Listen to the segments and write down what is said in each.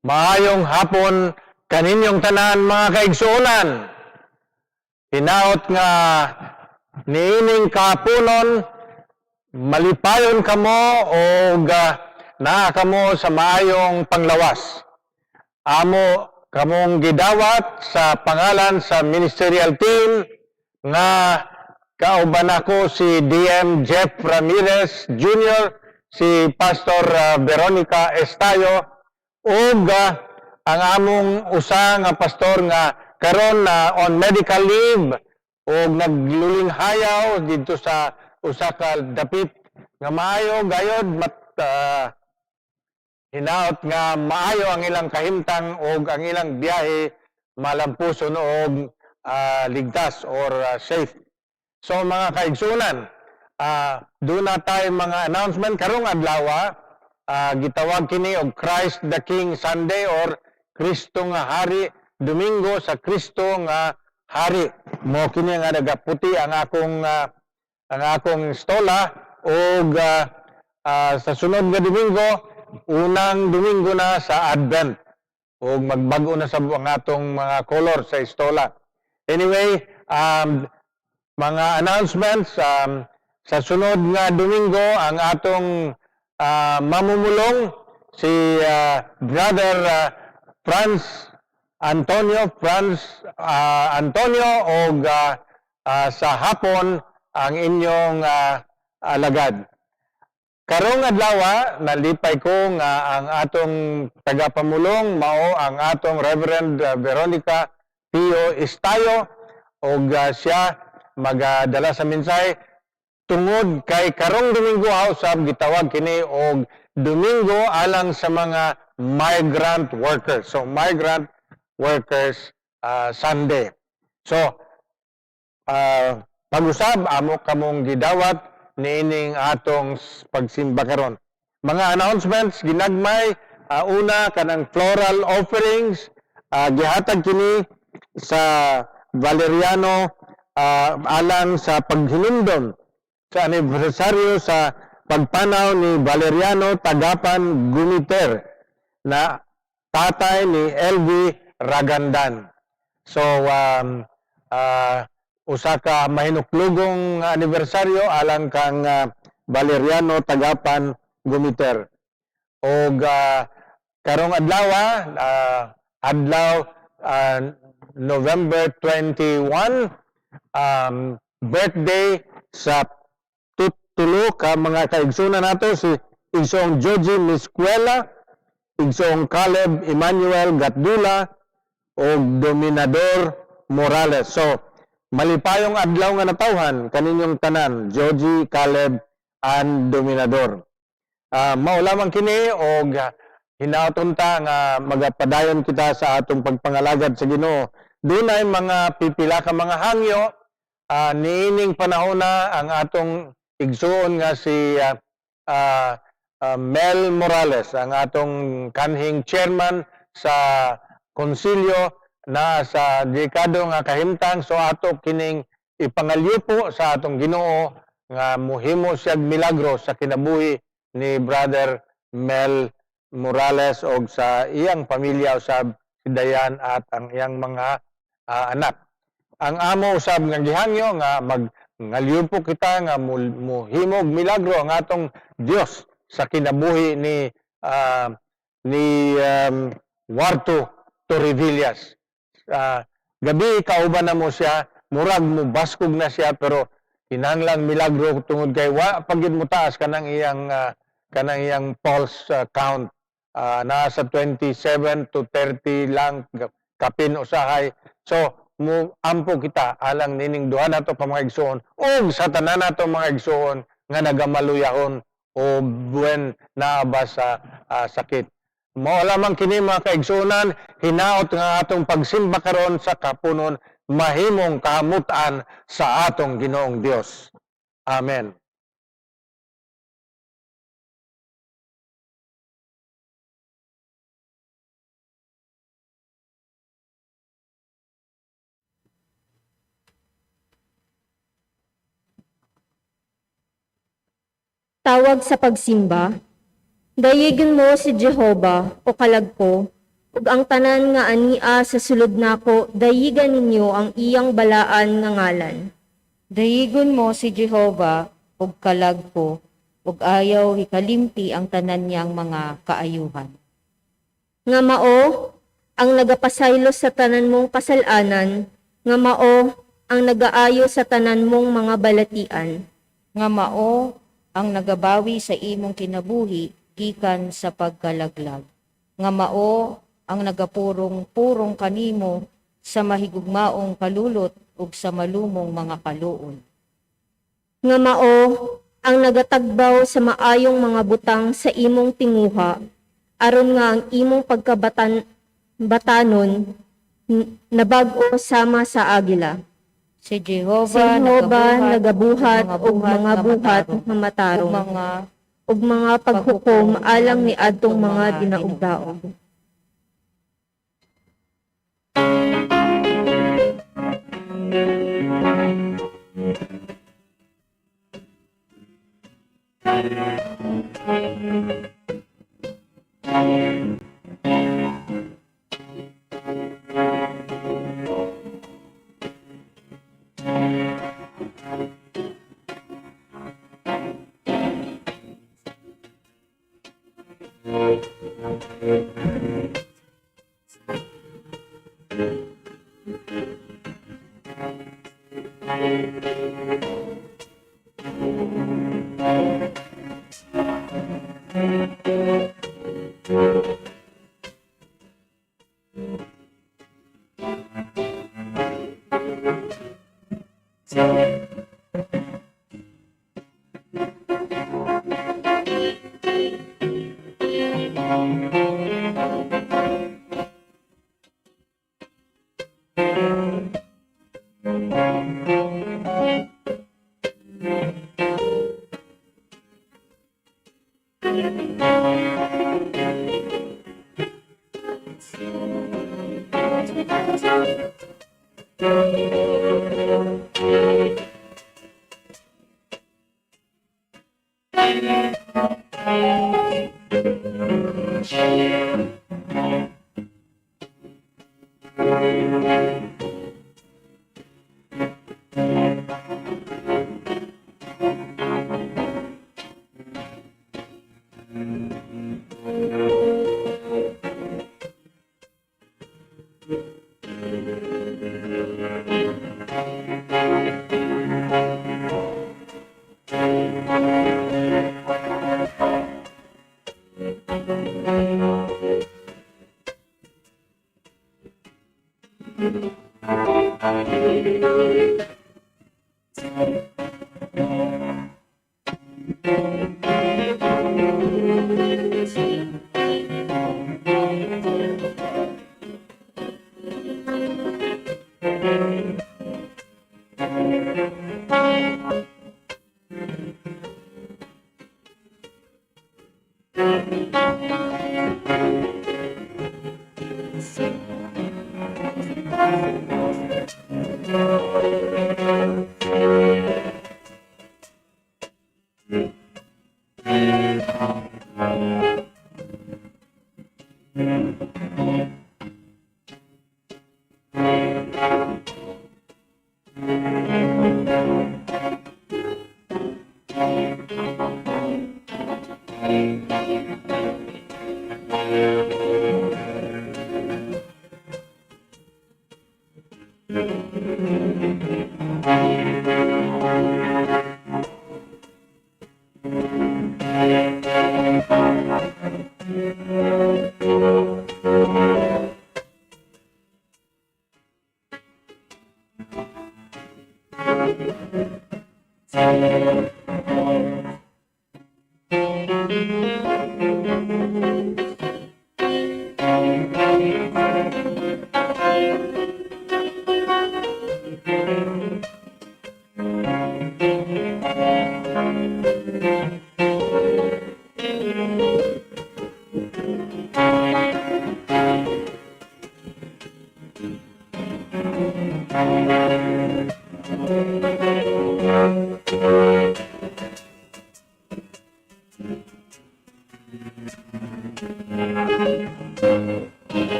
Maayong hapon kaninyong tanan mga kaigsuonan. Hinaot nga niining kapunon malipayon kamo o naa kamo sa maayong panglawas. Amo kamong gidawat sa pangalan sa ministerial team nga kauban ako si DM Jeff Ramirez Jr., si Pastor Veronica Estayo, ug ang among usa nga pastor nga karon na on medical leave ug nagluling hayaw dito sa usa ka dapit nga maayo gayod hinaot nga maayo ang ilang kahimtang ug ang ilang biyahe malampuson og ligtas or safe. So mga kaigsunan, doon na tayo mga announcement karong adlaw. Gitawag kini og Christ the King Sunday or Kristo nga Hari, Domingo sa Kristo nga Hari. Mo kini nga nagaputi ang akong stola og sa sunod nga Domingo, unang Domingo na sa Advent. Og magbago na sa ang atong mga color sa stola. Anyway, mga announcements sa sunod nga Domingo ang atong mamumulong si Brother Franz Antonio og sa hapon ang inyong alagad. Karong adlaw nalipay ko nga ang atong tagapamulong mao ang atong Reverend Veronica Pio Estayo og siya magadala sa mensahe tungod kay karong Domingo usab gitawag kini og Domingo alang sa mga migrant workers. So migrant workers Sunday. So pag-usab amo kamong gidawat niining atong pagsimba karon. Mga announcements ginagmay, una kanang floral offerings gihatag kini sa Valeriano alang sa paghinumdom sa anibersaryo sa pagpanaw ni Valeriano Tagapan Gumiter na tatay ni LV Ragandan. So usa ka mahinuklugong anibersaryo alang kang Valeriano Tagapan Gumiter. Og karong adlaw November 21 birthday sa tulo ka mga kaigsunan nato si Igsong Joji Miscuela, Igsong Caleb Emmanuel Gatdula o Dominador Morales. So malipayong adlaw nga natawhan kaninyong tanan, Joji, Caleb and Dominador. Mao lamang kini og hinaoton ta nga magapadayon kita sa atong pagpangalagad sa Ginoo. Dunay mga pipila ka mga hangyo niining panahon na ang atong igsuon nga si Mel Morales, ang atong kanhing chairman sa konsilyo na sa dekado nga kahimtang. So ato kining ipangalyupo sa atong Ginoo nga muhimo siyag milagro sa kinabuhi ni Brother Mel Morales o sa iyang pamilya usab si Dayan at ang iyang mga anak. Ang amo usab nga gihangyo nga ngaliwpo kita nga muhimog milagro ang atong Dios sa kinabuhi ni Warto Torrevillas. Gabi kauban na mo siya, murag mo baskog na siya pero kinahanglan milagro tungod kay wa pagyud mo taas kanang iyang pulse count. Nasa 27 to 30 lang kapin usahay. So mo ampo kita alang nining duha nato ka mga igsoon o sa tanan nato mga igsoon nga nagamaluyahon o buwen naaba sa sakit. Mao lamang kini mga kaigsuonan, hinaot nga atong pagsimba karon sa kapunon mahimong kahamutan sa atong Ginoong Dios. Amen. Tawag sa pagsimba. Dayigon mo si Jehova o kalagko, ug ang tanan nga ania sa sulod nako, dayigan ninyo ang iyang balaan nga ngalan. Dayigon mo si Jehova ug kalagko, ug ayaw hikalimti ang tanan niyang mga kaayuhan. Nga mao, ang nagapasaylo sa tanan mong kasalanan, nga mao, ang nagaayo sa tanan mong mga balatian. Nga mao ang nagabawi sa imong kinabuhi gikan sa pagkalaglag. Nga mao ang nagapurong-purong kanimo sa mahigugmaong kalulot ug sa malumong mga kaluon. Nga mao, ang nagatagbaw sa maayong mga butang sa imong tinguha, aron nga ang imong batanon nabag-o sama sa agila. Si Jehova nagabuhat og mga buhat nga matarong ug mga paghukom alang ni adtong mga dinaugdaog.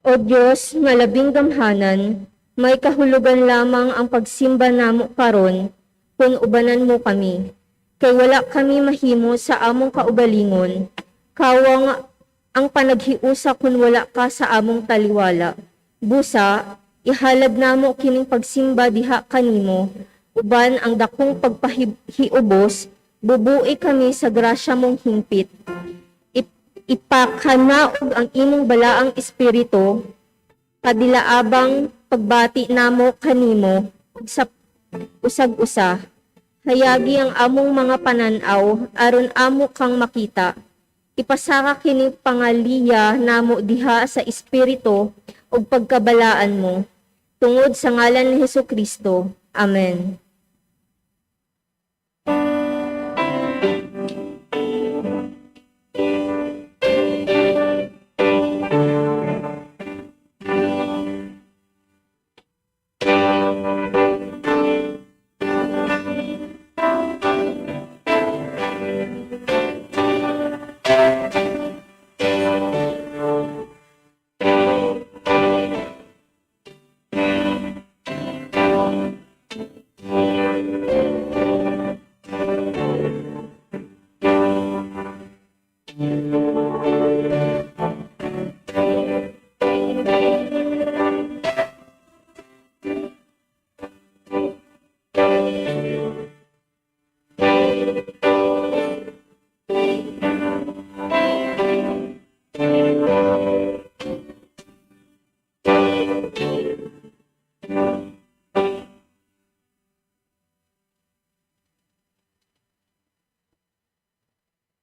O Diyos, nga labing gamhanan, may kahulugan lamang ang pagsimba namo karon, kung ubanan mo kami. Kay wala kami mahimo sa among kaugalingon, kawang ang panaghiusa kung wala ka sa among taliwala. Busa, ihalad namo kining pagsimba diha kanimo, uban ang dakong pagpahiubos, bubui kami sa grasya mong hingpit. Ipakanaog ang imong balaang espiritu, kadilaabang pagbati namo kanimo, sa usag-usa. Hayagi ang among mga pananaw, aron amo kang makita. Ipasaka kini pangaliya namo diha sa espiritu, ug pagkabalaan mo. Tungod sa ngalan ni Hesukristo. Amen.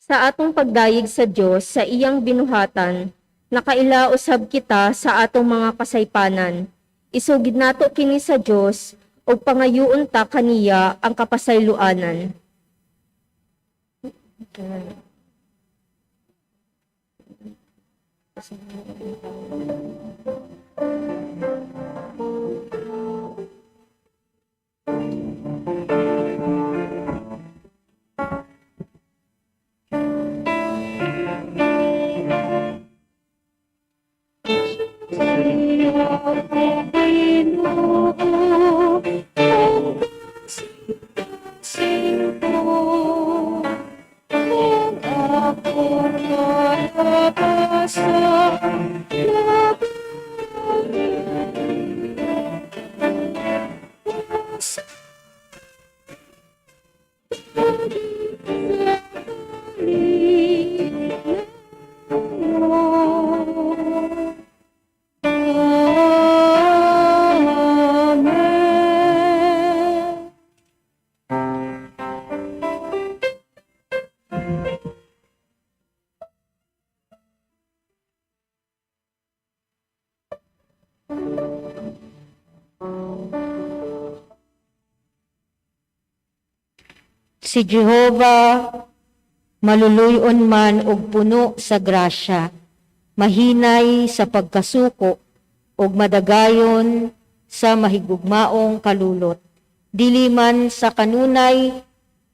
Sa atong pagdayeg sa Dios sa iyang binuhatan, nakailausab kita sa atong mga kasaypanan. Isugid nato kini sa Dios ug pangayuon ta kaniya ang kapasayloanan. Si Jehova maluluyon man og puno sa grasya, mahinay sa pagkasuko og madagayon sa mahigugmaong kalulot. Dili man sa kanunay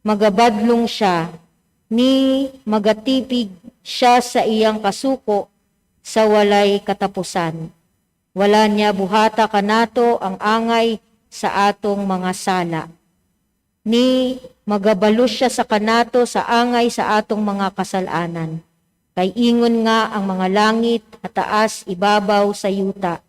magabadlong siya, ni magatipig siya sa iyang kasuko sa walay katapusan. Wala niya buhata kanato ang angay sa atong mga sala. Ni magabalus siya sa kanato sa angay sa atong mga kasalanan. Kay ingon nga ang mga langit at taas ibabaw sa yuta.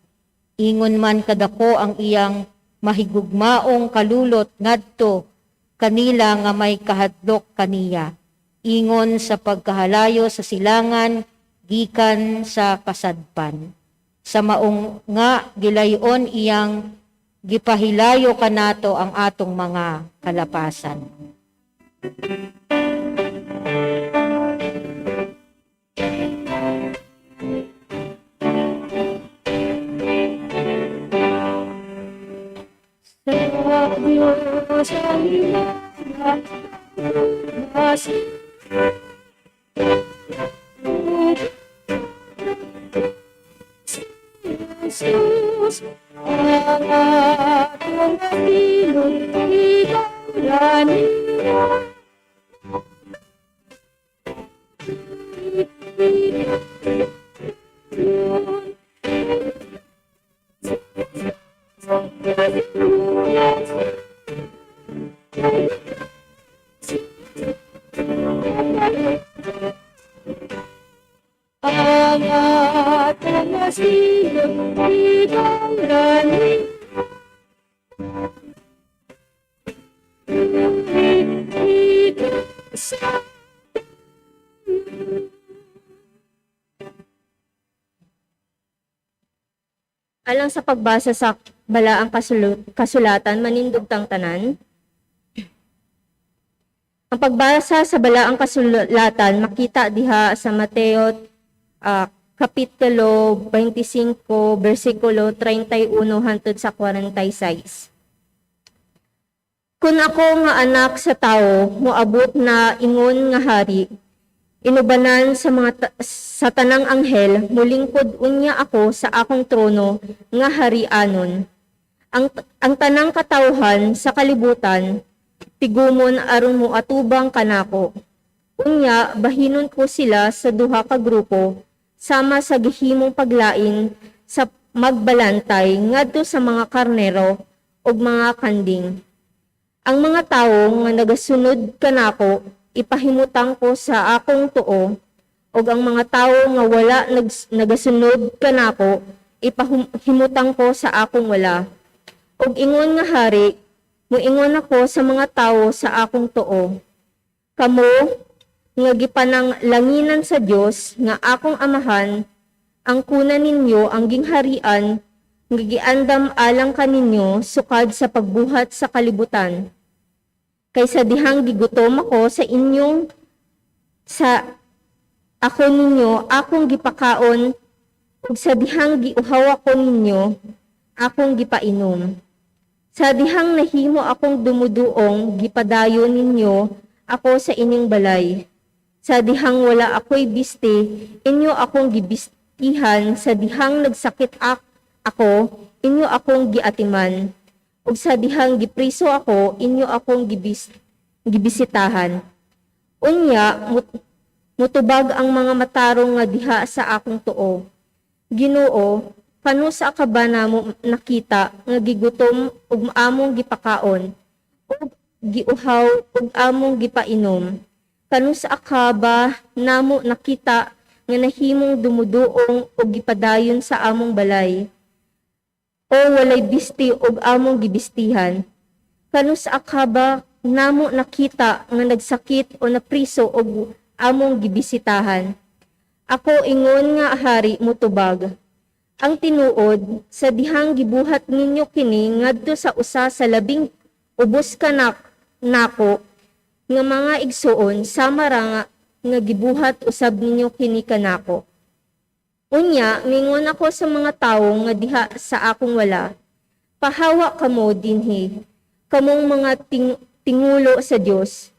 Ingon man kadako ang iyang mahigugmaong kalulot ngadto kanila nga may kahadlok kaniya. Ingon sa pagkahalayo sa silangan gikan sa kasadpan. Sa maong nga gilayon iyang gipahilayo kanato ang atong mga kalapasan. Sa Diyos ang lahat, Jesus, ang atong pinuntilan niya. Ang atong pinuntilan niya. Alang sa pagbasa sa balaang kasulatan, manindugtang tanan. Ang pagbasa sa balaang kasulatan, makita diha sa Mateo Kapitulo 25, versikulo 31 hangtod sa 46. Kung ako nga anak sa tao, moabot na ingon nga hari, inubanan sa tanang anghel, mulingkod unya ako sa akong trono nga harianon. Ang tanang katawhan sa kalibutan, tigumon aron mo atubang kanako. Unya, bahinon ko sila sa duha ka grupo, sama sa gihimong paglain sa magbalantay ngadto sa mga karnero ug mga kanding. Ang mga tawo nga nagasunod kanako, ipahimutang ko sa akong tuo, ug ang mga tawo nga wala nagasunod kanako, ipahimutang ko sa akong wala. Ug ingon nga hari, muingon ako sa mga tawo sa akong tuo. Kamo nga gipanang langinan sa Dios nga akong amahan, ang kuna ninyo ang gingharian nga giandam alang kaninyo sukad sa pagbuhat sa kalibutan. Kaysa dihang gigutom ako sa inyong ako ninyo akong gipakaon, ug sa dihang giuhaw ako ninyo akong gipainom. Sa dihang nahimo akong dumuduong, gipadayon ninyo ako sa inyong balay. Sa dihang wala ako'y biste, inyo akong gibistihan. Sa dihang nagsakit ako, inyo akong giatiman. Ug sa dihang gipriso ako, inyo akong gibisitahan. Unya, mutubag ang mga matarong nga diha sa akong tuo. Ginoo, kano sa ka ba namo nakita nga gigutom ug among gipakaon, ug giuhaw ug among gipainom? Kano sa ka ba namo nakita nga nahimong dumuduong ug gipadayon sa among balay? O walay bisti ug among gibistihan? Kano sa ka ba namo nakita nga nagsakit o napriso ug among gibisitahan? Ako ingon nga hari mutubag. Ang tinuod, sa dihang gibuhat ninyo kini ngadto sa usa sa labing ubos nako nga mga igsuon sama ra nga gibuhat usab ninyo kini kanako. Unya, mingon ako sa mga tawo nga diha sa akong wala, pahawa kamo dinhi, kamong mga tingulo sa Dios.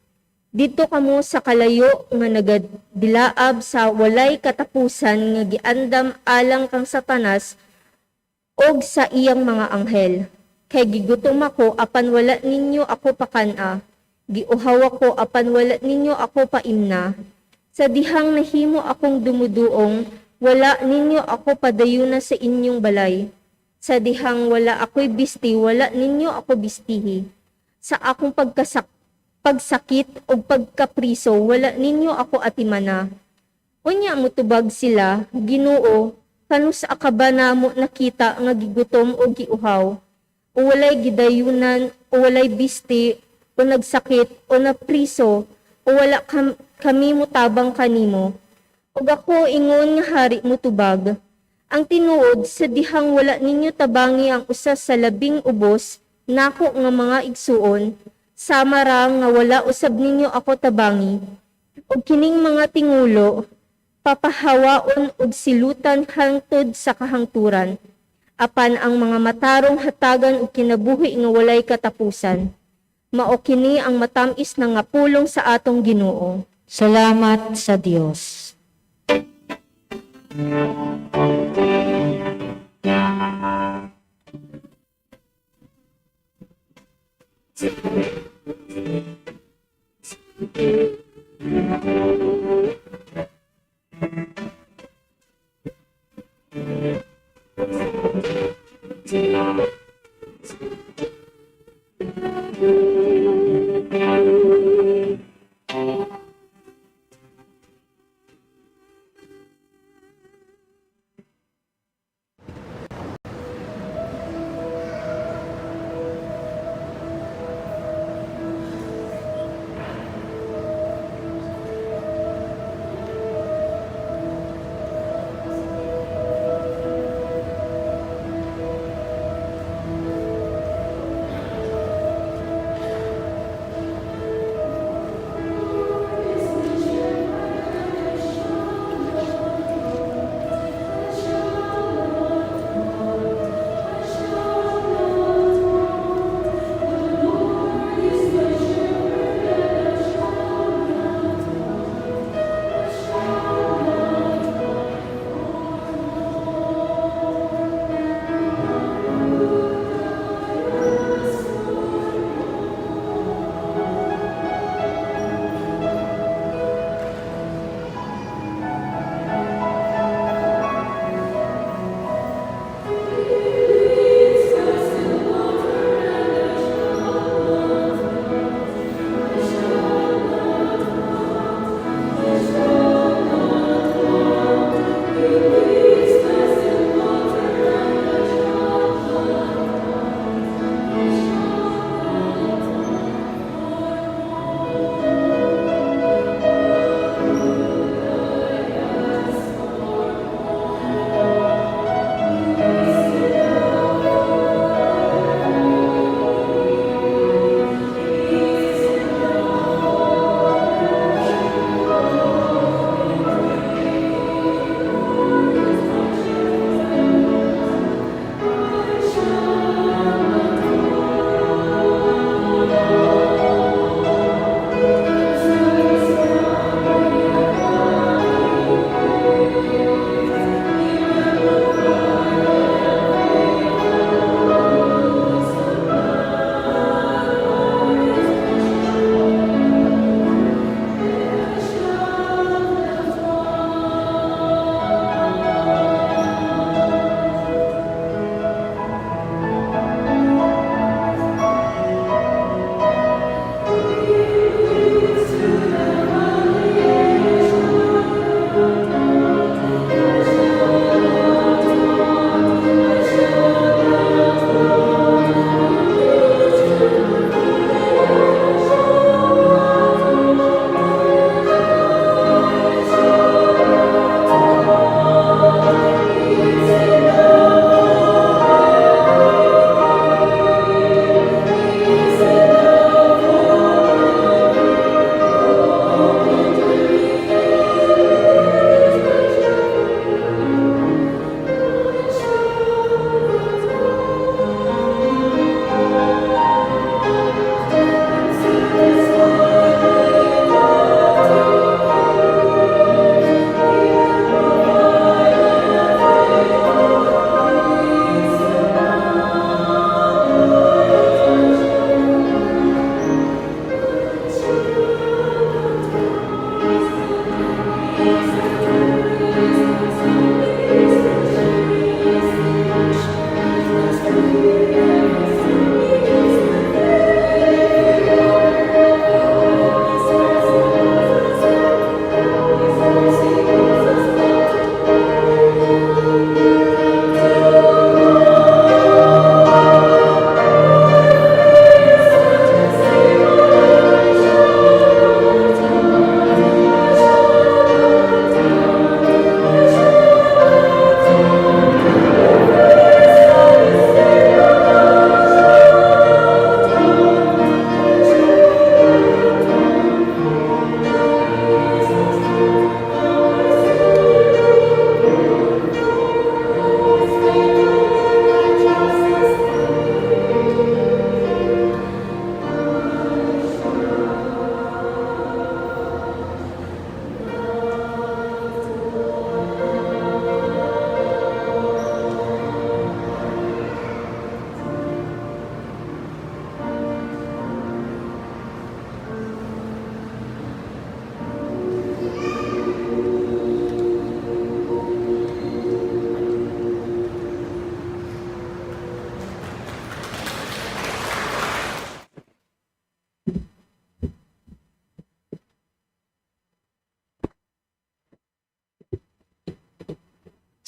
Dito kamo sa kalayo nga nagadilaab sa walay katapusan nga giandam alang kang Satanas og sa iyang mga anghel. Kay gigutom ako apan wala ninyo ako pakana, giuhaw ako apan wala ninyo ako paimna. Sa dihang nahimo akong dumuduong, wala ninyo ako padayuna sa inyong balay. Sa dihang wala ako'y bisti, wala ninyo ako bistihi. Sa akong pagsakit o pagkapriso, wala ninyo ako atimana. Unya mutubag sila, Ginoo, kano sa akaba namo nakita nga gigutom o giuhaw, o walay gidayunan, o walay bisti, o nagsakit, o napriso, o wala kami mutabang kanimo. Ug ako ingon nga hari mutubag, ang tinuod sa dihang wala ninyo tabangi ang usa sa labing ubos, nako nga mga igsuon, sama ra nga wala usab ninyo ako tabangi, ug kining mga tingulo, papahawaon og silutan hangtod sa kahangturan, apan ang mga matarong hatagan og kinabuhi nga walay katapusan. Mao kini ang matamis na nga pulong sa atong Ginoo. Salamat sa Diyos.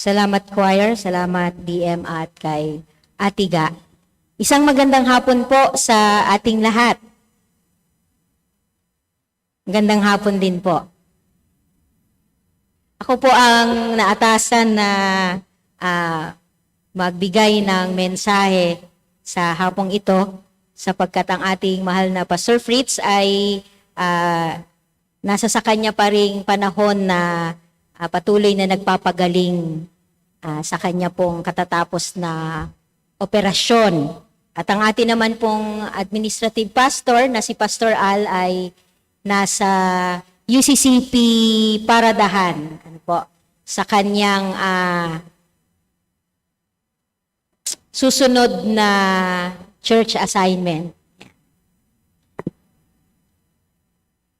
Salamat choir, salamat DM at kay Atiga. Isang magandang hapon po sa ating lahat. Magandang hapon din po. Ako po ang naatasan na magbigay ng mensahe sa hapong ito sapagkat ang ating mahal na Pastor Fritz ay nasa sa kanya pa ring panahon na patuloy na nagpapagaling sa kanya pong katatapos na operasyon. At ang ating naman pong administrative pastor na si Pastor Al ay nasa UCCP Paradahan. Ano po? Sa kanyang susunod na church assignment.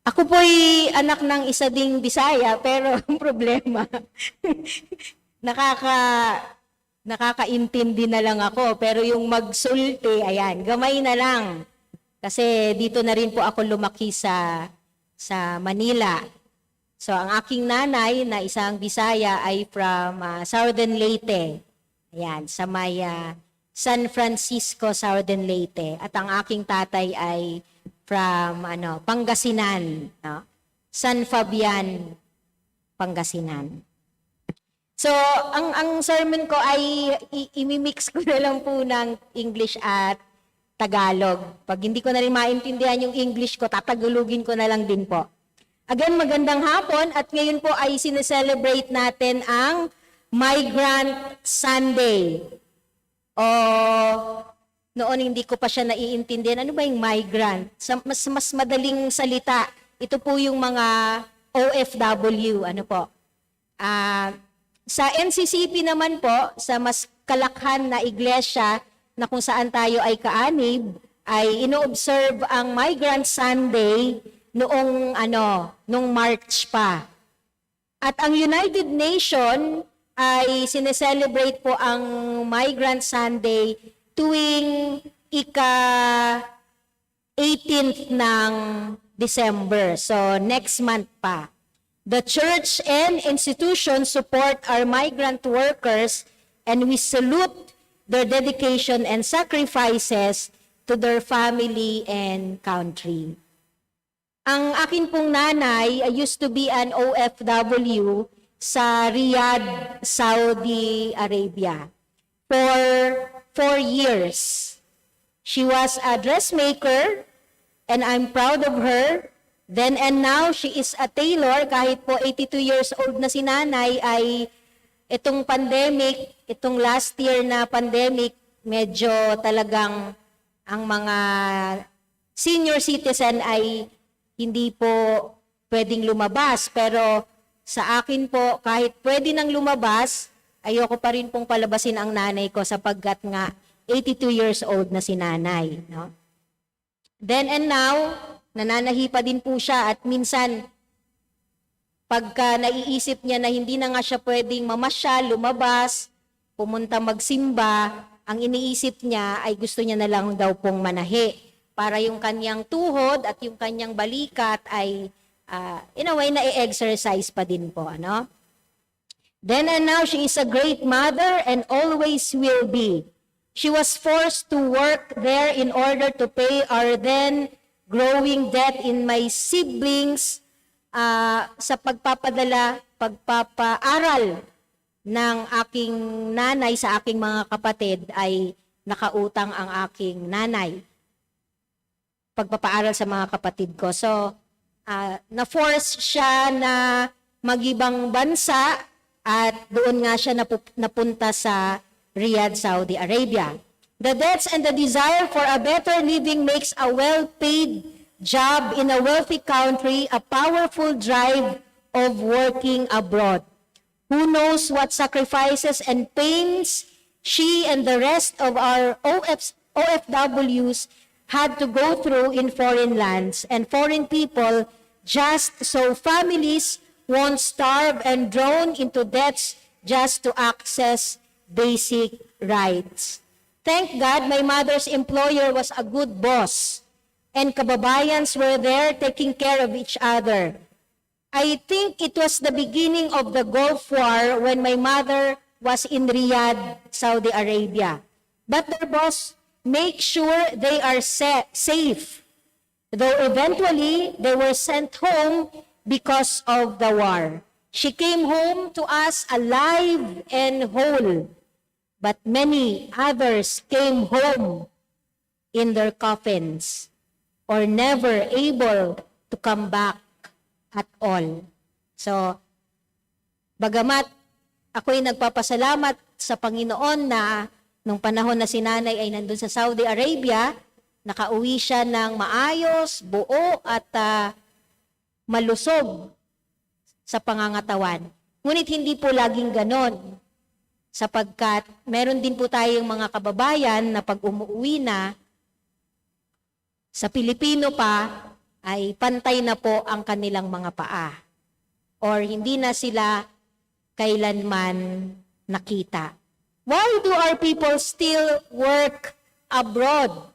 Ako po'y anak ng isa ding Bisaya, pero ang problema, nakakaintindi na lang ako, pero yung magsulti, ayan, gamay na lang. Kasi dito na rin po ako lumaki sa Manila. So ang aking nanay na isang Bisaya ay from Southern Leyte. Ayan, sa may San Francisco, Southern Leyte. At ang aking tatay ay from Pangasinan, no? San Fabian, Pangasinan. So, ang sermon ko ay imimix ko na lang po ng English at Tagalog. Pag hindi ko na rin maintindihan yung English ko, tatagulugin ko na lang din po. Again, magandang hapon at ngayon po ay sineselebrate natin ang Migrant Sunday. Noon hindi ko pa siya naiintindihan. Ano ba yung migrant? Mas madaling salita. Ito po yung mga OFW. Ano po? Sa NCCP naman po, sa mas kalakhan na iglesia na kung saan tayo ay kaanib, ay ino-observe ang Migrant Sunday noong March pa. At ang United Nation ay sineselebrate po ang Migrant Sunday tuwing ika-18th ng December. So, next month pa. The church and institutions support our migrant workers and we salute their dedication and sacrifices to their family and country. Ang akin pong nanay used to be an OFW sa Riyadh, Saudi Arabia for 4 years. She was a dressmaker and I'm proud of her. Then and now, she is a tailor. Kahit po 82 years old na si nanay ay itong pandemic, itong last year na pandemic, medyo talagang ang mga senior citizen ay hindi po pwedeng lumabas. Pero sa akin po, kahit pwede nang lumabas, ayoko pa rin pong palabasin ang nanay ko sapagkat nga 82 years old na si nanay. No? Then and now, nananahi pa din po siya at minsan, pagka naiisip niya na hindi na nga siya pwedeng mamasyal, lumabas, pumunta magsimba, ang iniisip niya ay gusto niya na lang daw pong manahi para yung kanyang tuhod at yung kanyang balikat ay in a way na i-exercise pa din po. Ano? Then and now, she is a great mother and always will be. She was forced to work there in order to pay our then growing debt in my siblings sa pagpapaaral ng aking nanay sa aking mga kapatid ay nakautang ang aking nanay. Pagpapaaral sa mga kapatid ko. So, na-force siya na mag-ibang bansa at doon nga siya napunta sa Riyadh, Saudi Arabia. The debts and the desire for a better living makes a well-paid job in a wealthy country a powerful drive of working abroad. Who knows what sacrifices and pains she and the rest of our OFWs had to go through in foreign lands and foreign people just so families won't starve and drown into debts just to access basic rights. Thank God my mother's employer was a good boss and kababayans were there taking care of each other. I think it was the beginning of the Gulf War when my mother was in Riyadh, Saudi Arabia. But their boss make sure they are safe, though eventually they were sent home because of the war. She came home to us alive and whole, but many others came home in their coffins or never able to come back at all. So, bagamat ako'y nagpapasalamat sa Panginoon na nung panahon na si nanay ay nandun sa Saudi Arabia, nakauwi siya ng maayos, buo at malusog sa pangangatawan. Ngunit hindi po laging ganon, sapagkat meron din po tayong mga kababayan na pag umuwi na, sa Pilipino pa, ay pantay na po ang kanilang mga paa. Or hindi na sila kailanman nakita. Why do our people still work abroad?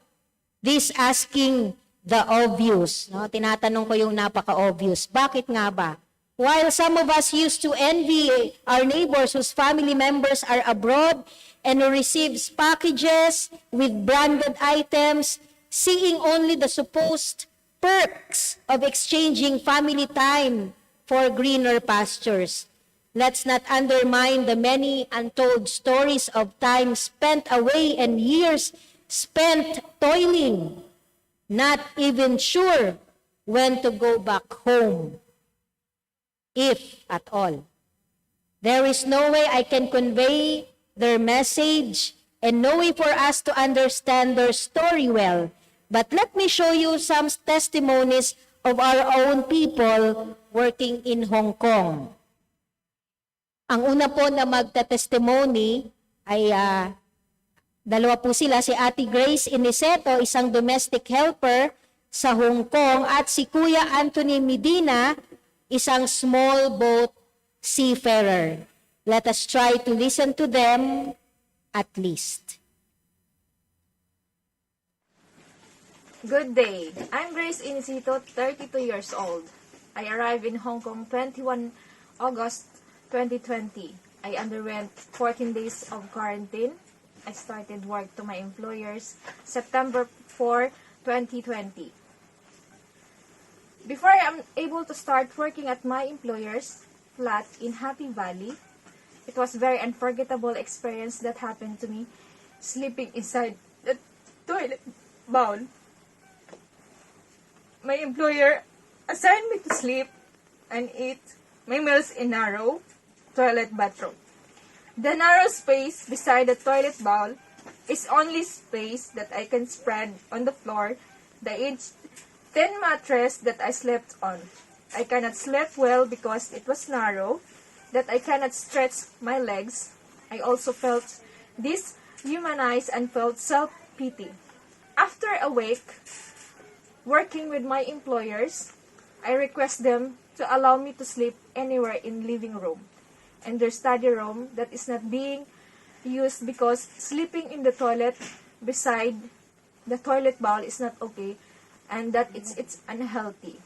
This asking the obvious. No? Tinatanong ko yung napaka-obvious. Bakit nga ba? While some of us used to envy our neighbors whose family members are abroad and who receives packages with branded items, seeing only the supposed perks of exchanging family time for greener pastures. Let's not undermine the many untold stories of time spent away and years spent toiling, not even sure when to go back home, if at all. There is no way I can convey their message and no way for us to understand their story well. But let me show you some testimonies of our own people working in Hong Kong. Ang una po na magta-testimony ay dalawa po sila, si Ate Grace Iniceto, isang domestic helper sa Hong Kong, at si Kuya Anthony Medina, isang small boat seafarer. Let us try to listen to them at least. Good day. I'm Grace Inicito, 32 years old. I arrived in Hong Kong 21 August 2020. I underwent 14 days of quarantine. I started work to my employers September 4, 2020. Before I am able to start working at my employer's flat in Happy Valley, it was very unforgettable experience that happened to me, sleeping inside the toilet bowl. My employer assigned me to sleep and eat my meals in narrow toilet bathroom. The narrow space beside the toilet bowl is only space that I can spread on the floor, the age 10 mattress that I slept on. I cannot sleep well because it was narrow, that I cannot stretch my legs. I also felt dehumanized and felt self-pity. After a week working with my employers, I request them to allow me to sleep anywhere in living room and their study room that is not being used because sleeping in the toilet beside the toilet bowl is not okay and that it's unhealthy.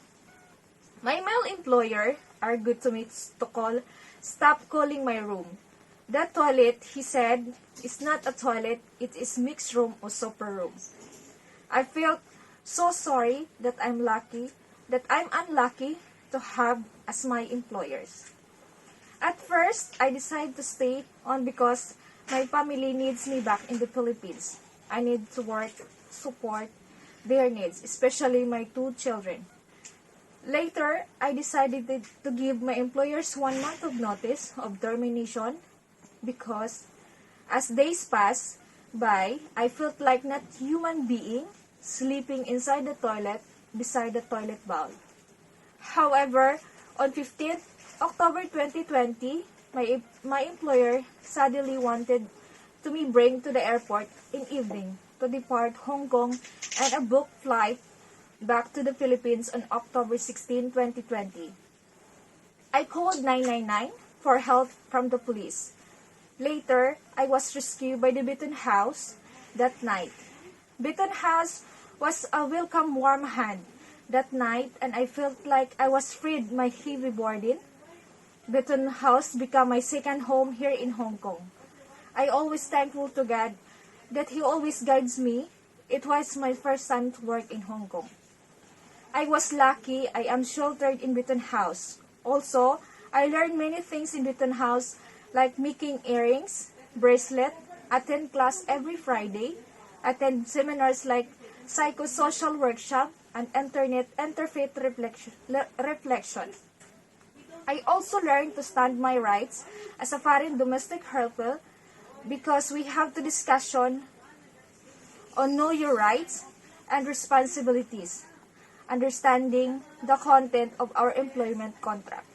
My male employer argued to me to stop calling my room. That toilet, he said, is not a toilet, it is mixed room or super room. I felt so sorry that I'm unlucky to have as my employers. At first, I decided to stay on because my family needs me back in the Philippines. I need to work, support their needs, especially my 2 children. Later, I decided to give my employers 1 month of notice of termination because as days passed by, I felt like not human being sleeping inside the toilet beside the toilet bowl. However, on 15th October 2020, my employer suddenly wanted to me bring to the airport in evening to depart Hong Kong and a booked flight back to the Philippines on October 16, 2020. I called 999 for help from the police. Later, I was rescued by the Beaton House that night. Beaton House was a welcome warm hand that night and I felt like I was freed my heavy burden. Beton House become my second home here in Hong Kong. I always thankful to God that He always guides me. It was my first time to work in Hong Kong. I was lucky I am sheltered in Beton House. Also, I learned many things in Beton House like making earrings, bracelet, attend class every Friday, attend seminars like psychosocial workshop, and interfaith reflection. I also learned to stand my rights as a foreign domestic helper because we have to discussion on know your rights and responsibilities, understanding the content of our employment contract.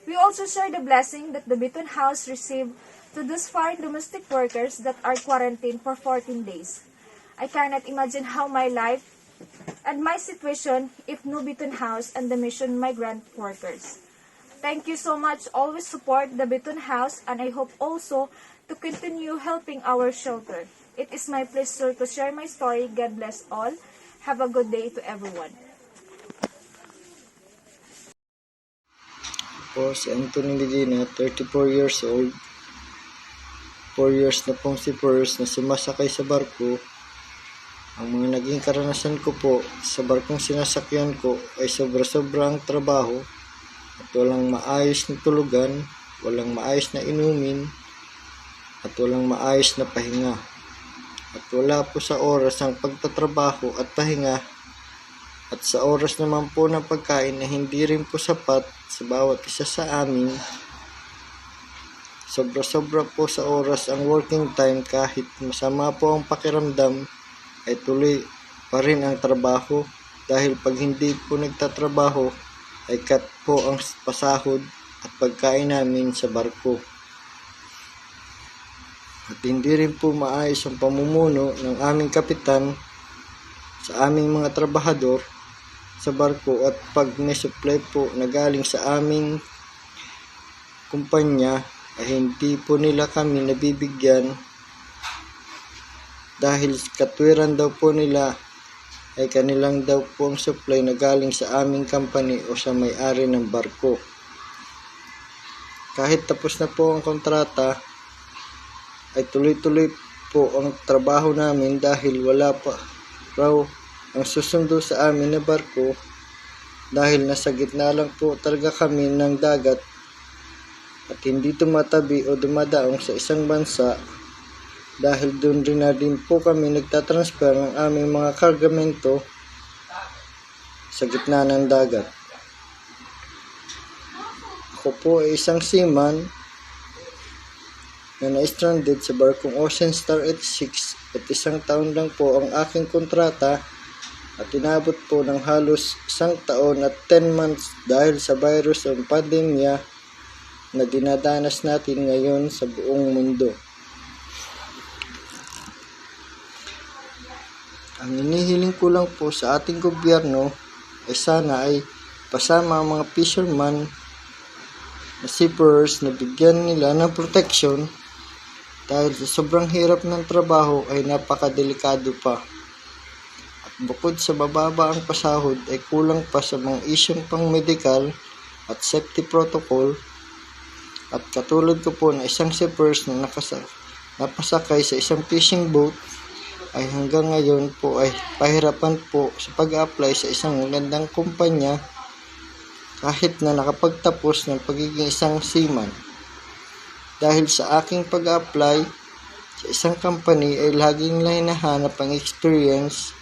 We also share the blessing that the Beton House received to those foreign domestic workers that are quarantined for 14 days. I cannot imagine how my life and my situation if no Beton House and the mission migrant workers. Thank you so much. Always support the Beton House, and I hope also to continue helping our shelter. It is my pleasure to share my story. God bless all. Have a good day to everyone. Po si Anthony Medina, 34 years old. 4 years na pong si First na sumasakay sa barko. Ang mga naging karanasan ko po sa barkong sinasakyan ko ay sobra-sobrang trabaho at walang maayos na tulugan, walang maayos na inumin, at walang maayos na pahinga. At wala po sa oras ang pagtatrabaho at pahinga, at sa oras naman po ng pagkain na hindi rin po sapat sa bawat isa sa amin. Sobra-sobra po sa oras ang working time, kahit masama po ang pakiramdam ay tuloy pa rin ang trabaho, dahil pag hindi po nagtatrabaho ay cut po ang pasahod at pagkain namin sa barko. At hindi rin po maayos ang pamumuno ng aming kapitan sa aming mga trabahador sa barko, at pag may supply po na galing sa aming kumpanya ay hindi po nila kami nabibigyan, dahil katwiran daw po nila ay kanilang daw po ang supply na galing sa aming company o sa may-ari ng barko. Kahit tapos na po ang kontrata ay tuloy-tuloy po ang trabaho namin, dahil wala pa raw ang susundo sa amin na barko, dahil nasa gitna lang po talaga kami ng dagat at hindi tumatabi o dumadaong sa isang bansa, dahil doon rin na din po kami nagtatransfer ng aming mga kargamento sa gitna ng dagat. Ako po ay isang seaman na na-stranded sa barkong Ocean Star 86 at 1 taon lang po ang aking kontrata, at inabot po ng halos 1 taon at 10 months dahil sa virus o pandemya na dinadanas natin ngayon sa buong mundo. Ang inihiling ko lang po sa ating gobyerno ay sana ay pasama ang mga fisherman na seafarers na bigyan nila ng protection, dahil sa sobrang hirap ng trabaho ay napakadelikado pa. At bukod sa bababa ang pasahod ay kulang pa sa mga isyong pang medical at safety protocol. At katulad ko po na isang seafarers na napasakay sa isang fishing boat ay hanggang ngayon po ay pahirapan po sa pag-apply sa isang magandang kumpanya, kahit na nakapagtapos ng pagiging isang seaman. Dahil sa aking pag-apply sa isang company ay laging hinahanap ang experience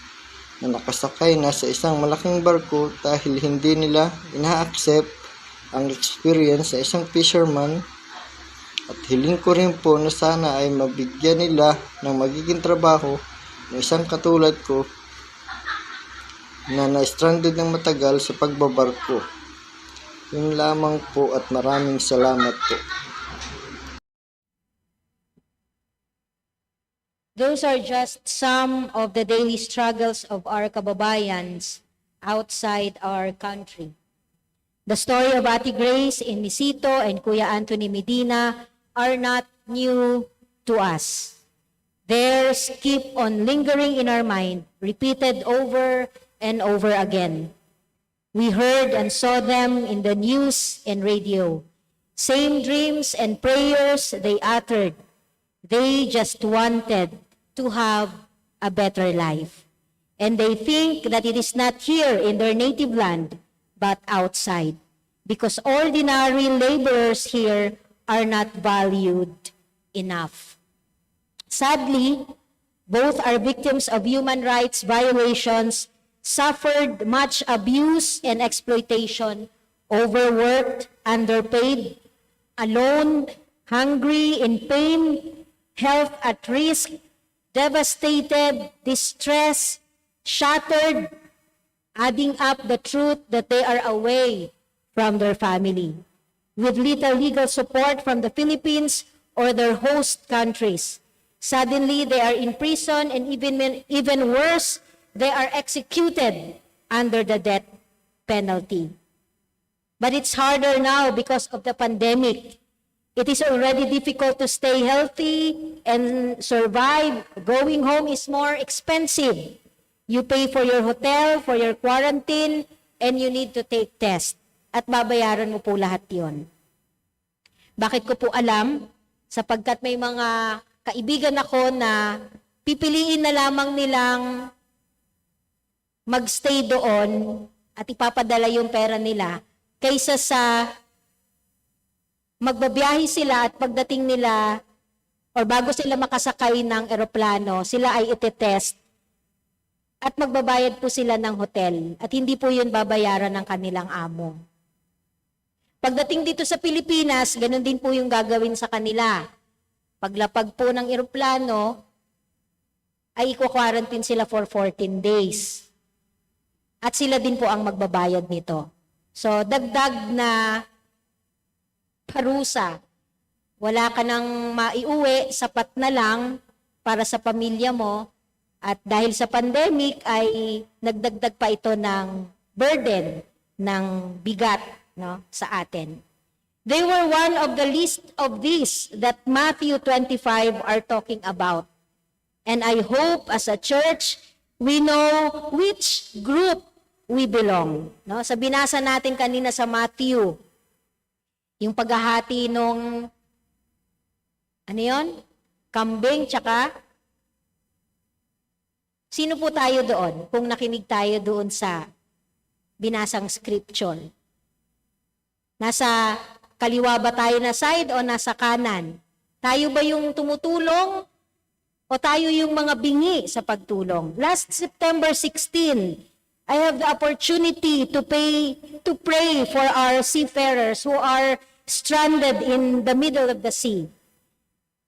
na nakasakay na sa isang malaking barko, dahil hindi nila ina-accept ang experience sa isang fisherman. At hiling ko rin po na sana ay mabigyan nila ng magiging trabaho ng isang katulad ko na na-stranded ng matagal sa pagbabarko. Yun lamang po, at maraming salamat po. Those are just some of the daily struggles of our kababayans outside our country. The story of Ate Grace in Nisito and Kuya Anthony Medina are not new to us. Theirs keep on lingering in our mind, repeated over and over again. We heard and saw them in the news and radio. Same dreams and prayers they uttered. They just wanted to have a better life. And they think that it is not here in their native land, but outside. Because ordinary laborers here are not valued enough. Sadly, both are victims of human rights violations, suffered much abuse and exploitation, overworked, underpaid, alone, hungry, in pain, health at risk, devastated, distressed, shattered, adding up the truth that they are away from their family, with little legal support from the Philippines or their host countries. Suddenly, they are in prison, and even worse, they are executed under the death penalty. But it's harder now because of the pandemic. It is already difficult to stay healthy and survive. Going home is more expensive. You pay for your hotel, for your quarantine, and you need to take test. At babayaran mo po lahat yon. Bakit ko po alam? Sapagkat may mga kaibigan ako na pipiliin na lamang nilang magstay doon at ipapadala yung pera nila kaysa sa magbabiyahe sila at pagdating nila or bago sila makasakay ng eroplano, sila ay itetest at magbabayad po sila ng hotel at hindi po yun babayaran ng kanilang amo. Pagdating dito sa Pilipinas, ganun din po yung gagawin sa kanila. Paglapag po ng eroplano, ay i-quarantine sila for 14 days. At sila din po ang magbabayad nito. So, dagdag na parusa. Wala ka nang maiuwi, sapat na lang para sa pamilya mo. At dahil sa pandemic ay nagdagdag pa ito ng burden, ng bigat, no, sa atin. They were one of the least of these that Matthew 25 are talking about. And I hope as a church, we know which group we belong. No? Sa binasa natin kanina sa Matthew, yung paghahati nung, ano yun? Kambing, tsaka, sino po tayo doon? Kung nakinig tayo doon sa binasang scripture. Nasa kaliwa ba tayo na side o nasa kanan? Tayo ba yung tumutulong o tayo yung mga bingi sa pagtulong? Last September 16, I have the opportunity to pray for our seafarers who are stranded in the middle of the sea.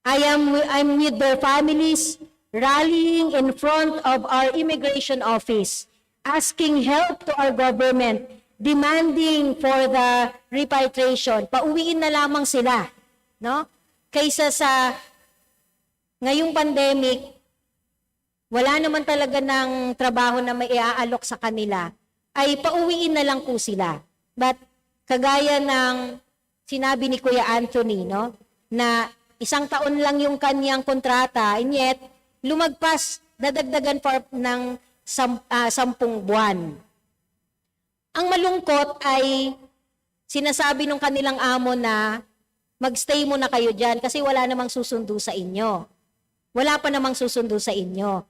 I'm with their families rallying in front of our immigration office, asking help to our government, demanding for the repatriation. Pauwiin na lamang sila, no? Kaysa sa ngayong pandemic, wala naman talaga ng trabaho na may iaalok sa kanila, ay pauwiin na lang po sila. But kagaya ng sinabi ni Kuya Anthony, no, na 1 taon lang yung kanyang kontrata, and yet lumagpas, dadagdagan for ng 10 buwan. Ang malungkot ay sinasabi ng kanilang amo na magstay muna kayo dyan kasi wala namang susundo sa inyo. Wala pa namang susundo sa inyo.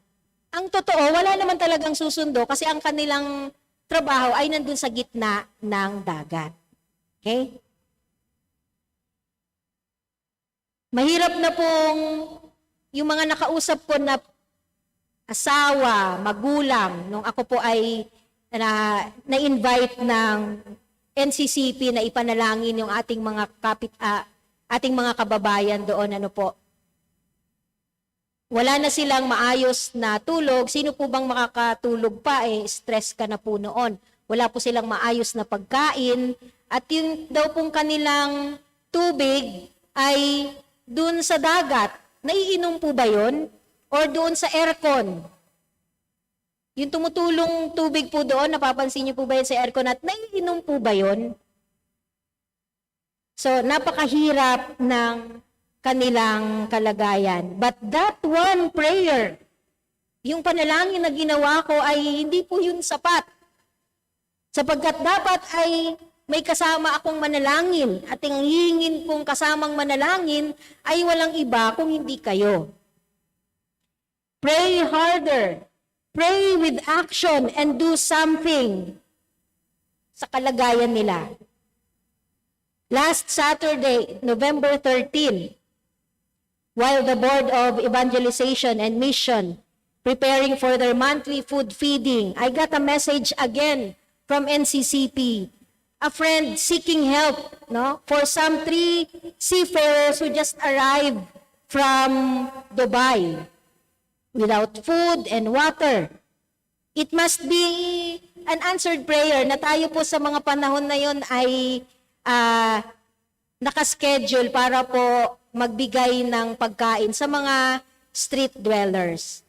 Ang totoo, wala naman talagang susundo kasi ang kanilang trabaho ay nandun sa gitna ng dagat. Okay? Mahirap na pong yung mga nakausap ko na asawa, magulang, nung ako po ay na-invite ng NCCP na ipanalangin yung ating mga kababayan doon, ano po. Wala na silang maayos na tulog. Sino po bang makakatulog pa? Stress ka na po noon. Wala po silang maayos na pagkain. At yung daw pong kanilang tubig ay doon sa dagat. Naiinom po ba yun? Or doon sa aircon? Yung tumutulong tubig po doon, napapansin niyo po ba yun sa aircon at naiinom po ba yun? So, napakahirap ng kanilang kalagayan. But that one prayer, yung panalangin na ginawa ko ay hindi po yun sapat. Sapagkat dapat ay may kasama akong manalangin at ang hihingin kong kasamang manalangin ay walang iba kung hindi kayo. Pray harder. Pray with action and do something sa kalagayan nila. Last Saturday, November 13, while the Board of Evangelization and Mission preparing for their monthly food feeding, I got a message again from NCCP, a friend seeking help, no, for some 3 seafarers who just arrived from Dubai without food and water. It must be an answered prayer na tayo po sa mga panahon na yon ay nakaschedule para po magbigay ng pagkain sa mga street dwellers.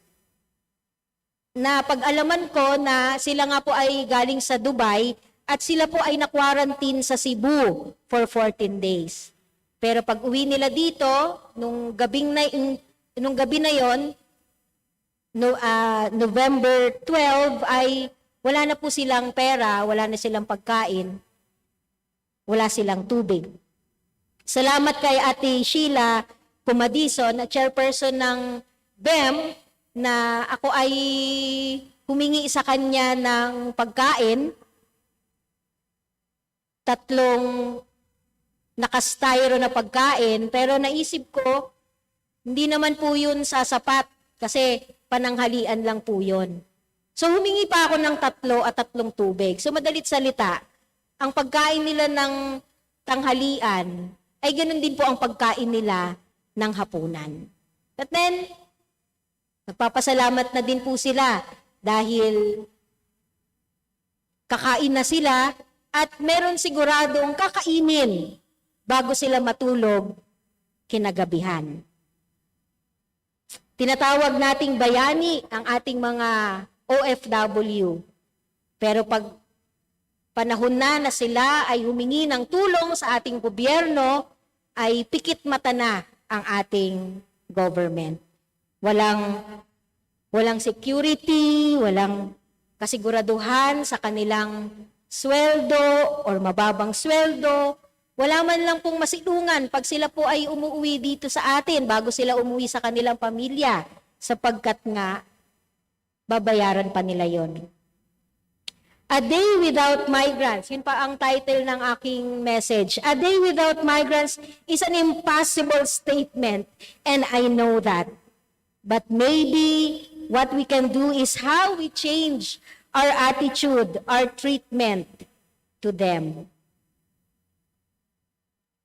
Na pag-alaman ko na sila nga po ay galing sa Dubai at sila po ay na-quarantine sa Cebu for 14 days. Pero pag uwi nila dito, nung gabi na yon, November 12, ay wala na po silang pera, wala na silang pagkain, wala silang tubig. Salamat kay Ate Sheila Pumadison, na chairperson ng BEM, na ako ay humingi sa kanya ng pagkain. 3 nakastyro na pagkain, pero naisip ko, hindi naman po yun sasapat kasi pananghalian lang po yun. So humingi pa ako ng 3 at 3 tubig. So madalit salita, ang pagkain nila ng tanghalian ay ganun din po ang pagkain nila ng hapunan. But then, nagpapasalamat na din po sila dahil kakain na sila at meron siguradong kakainin bago sila matulog kinagabihan. Tinatawag nating bayani ang ating mga OFW. Pero pag panahon na sila ay humingi ng tulong sa ating gobyerno, ay pikit mata na ang ating government. Walang security, walang kasiguraduhan sa kanilang sweldo or mababang sweldo. Wala man lang pong masilungan pag sila po ay umuwi dito sa atin bago sila umuwi sa kanilang pamilya, sapagkat nga babayaran pa nila yon. A Day Without Migrants, yun pa ang title ng aking message. A Day Without Migrants is an impossible statement, and I know that. But maybe what we can do is how we change our attitude, our treatment to them.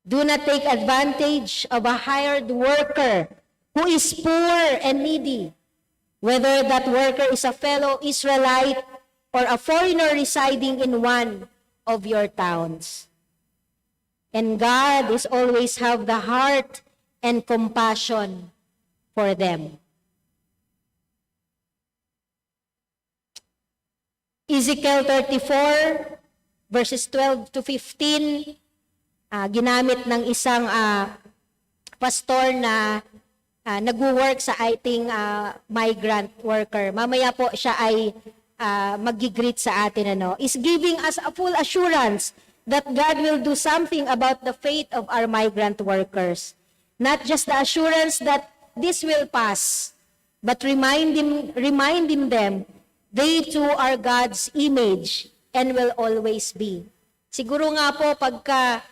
Do not take advantage of a hired worker who is poor and needy, whether that worker is a fellow Israelite or a foreigner residing in one of your towns. And God is always have the heart and compassion for them. Ezekiel 34, verses 12 to 15, ginamit ng isang pastor na nag-work sa ating migrant worker. Mamaya po siya ay mag-greet sa atin, is giving us a full assurance that God will do something about the fate of our migrant workers. Not just the assurance that this will pass, but reminding them they too are God's image and will always be. Siguro nga po pagka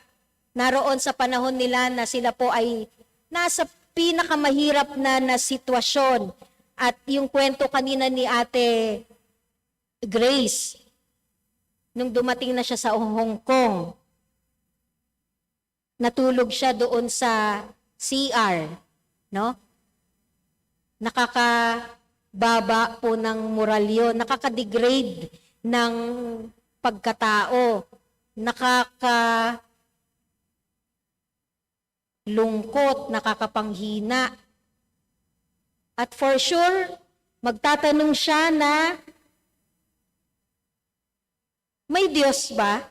naroon sa panahon nila na sila po ay nasa pinakamahirap na sitwasyon, at yung kwento kanina ni Ate Grace, nung dumating na siya sa Hong Kong, natulog siya doon sa CR, no? Nakakababa po ng moral yun, nakakadegrade ng pagkatao, lungkot, nakakapanghina. At for sure, magtatanong siya na, may Diyos ba?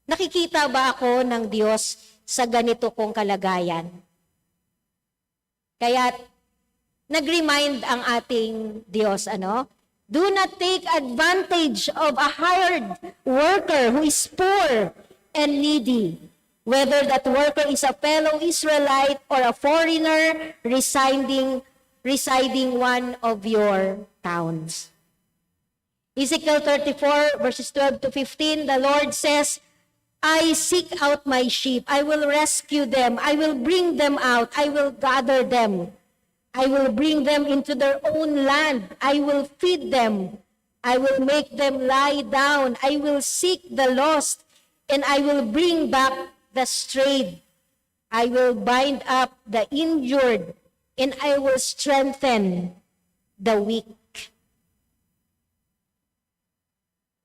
Nakikita ba ako ng Diyos sa ganito kong kalagayan? Kaya nag-remind ang ating Diyos, Do not take advantage of a hired worker who is poor and needy, whether that worker is a fellow Israelite or a foreigner residing one of your towns. Ezekiel 34 verses 12 to 15, the Lord says, I seek out my sheep. I will rescue them. I will bring them out. I will gather them. I will bring them into their own land. I will feed them. I will make them lie down. I will seek the lost, and I will bring back the strayed. I will bind up the injured, and I will strengthen the weak.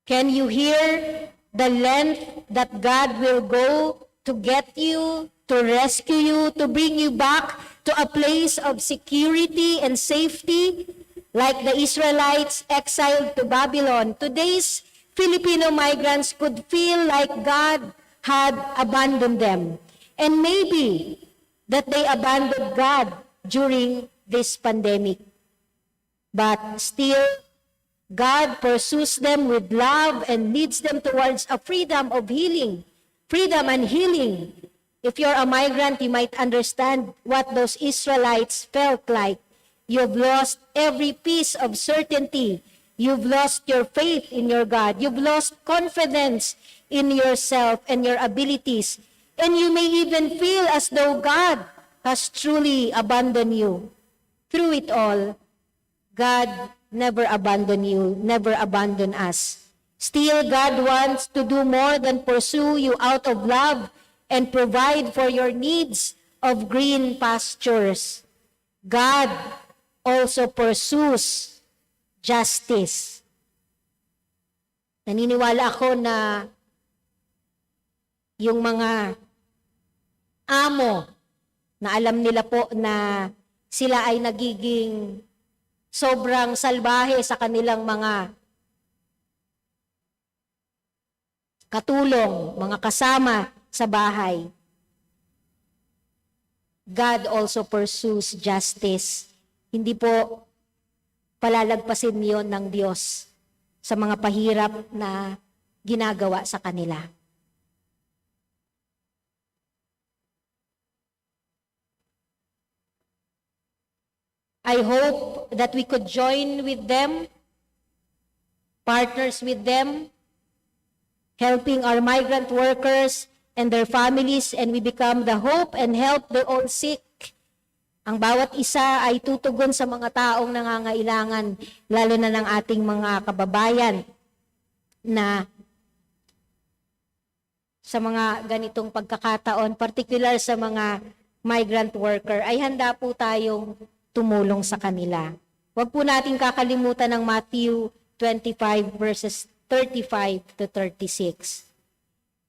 Can you hear the length that God will go to get you, to rescue you, to bring you back to a place of security and safety, like the Israelites exiled to Babylon? Today's Filipino migrants could feel like God had abandoned them. And maybe that they abandoned God during this pandemic. But still, God pursues them with love and leads them towards a freedom and healing. If you're a migrant, you might understand what those Israelites felt like. You've lost every piece of certainty. You've lost your faith in your God. You've lost confidence in yourself and your abilities. And you may even feel as though God has truly abandoned you. Through it all, God never abandoned you, never abandoned us. Still, God wants to do more than pursue you out of love and provide for your needs of green pastures. God also pursues justice. Naniniwala ako na yung mga amo na alam nila po na sila ay nagiging sobrang salbahe sa kanilang mga katulong, mga kasama sa bahay. God also pursues justice. Hindi po palalagpasin yon ng Diyos sa mga pahirap na ginagawa sa kanila. I hope that we could join with them, partners with them, helping our migrant workers and their families, and we become the hope and help they all seek. Ang bawat isa ay tutugon sa mga taong nangangailangan, lalo na ng ating mga kababayan na sa mga ganitong pagkakataon, particular sa mga migrant worker, ay handa po tayong tumulong sa kanila. Huwag po natin kakalimutan ng Matthew 25 verses 35 to 36.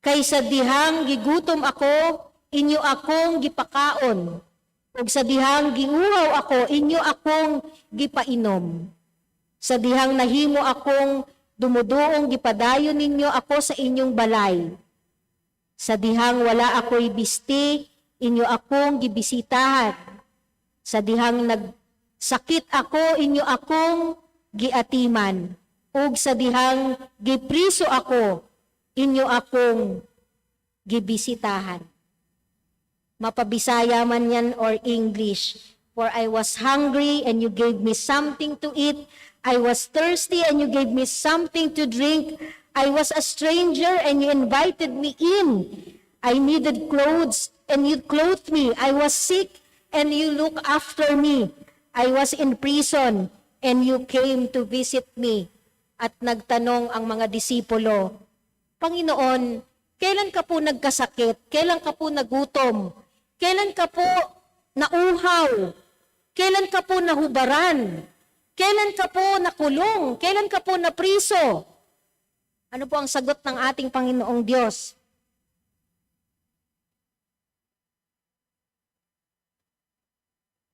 Kaysa dihang gigutom ako, inyo akong gipakaon. Ug sa dihang giuhaw ako, inyo akong gipainom. Sa dihang nahimo akong dumuduong, gipadayon ninyo ako sa inyong balay. Sa dihang wala ako'y bisti, inyo akong gibisitahan. Sa dihang nagsakit ako, inyo akong giatiman. Ug sa dihang gipriso ako, inyo akong gibisitahan. Mapabisaya man yan or English. For I was hungry and you gave me something to eat. I was thirsty and you gave me something to drink. I was a stranger and you invited me in. I needed clothes and you clothed me. I was sick and you looked after me. I was in prison and you came to visit me. At nagtanong ang mga disipulo, Panginoon, kailan ka po nagkasakit? Kailan ka po nagutom? Kailan ka po nauhaw? Kailan ka po nahubaran? Kailan ka po nakulong? Kailan ka po napriso? Ano po ang sagot ng ating Panginoong Diyos?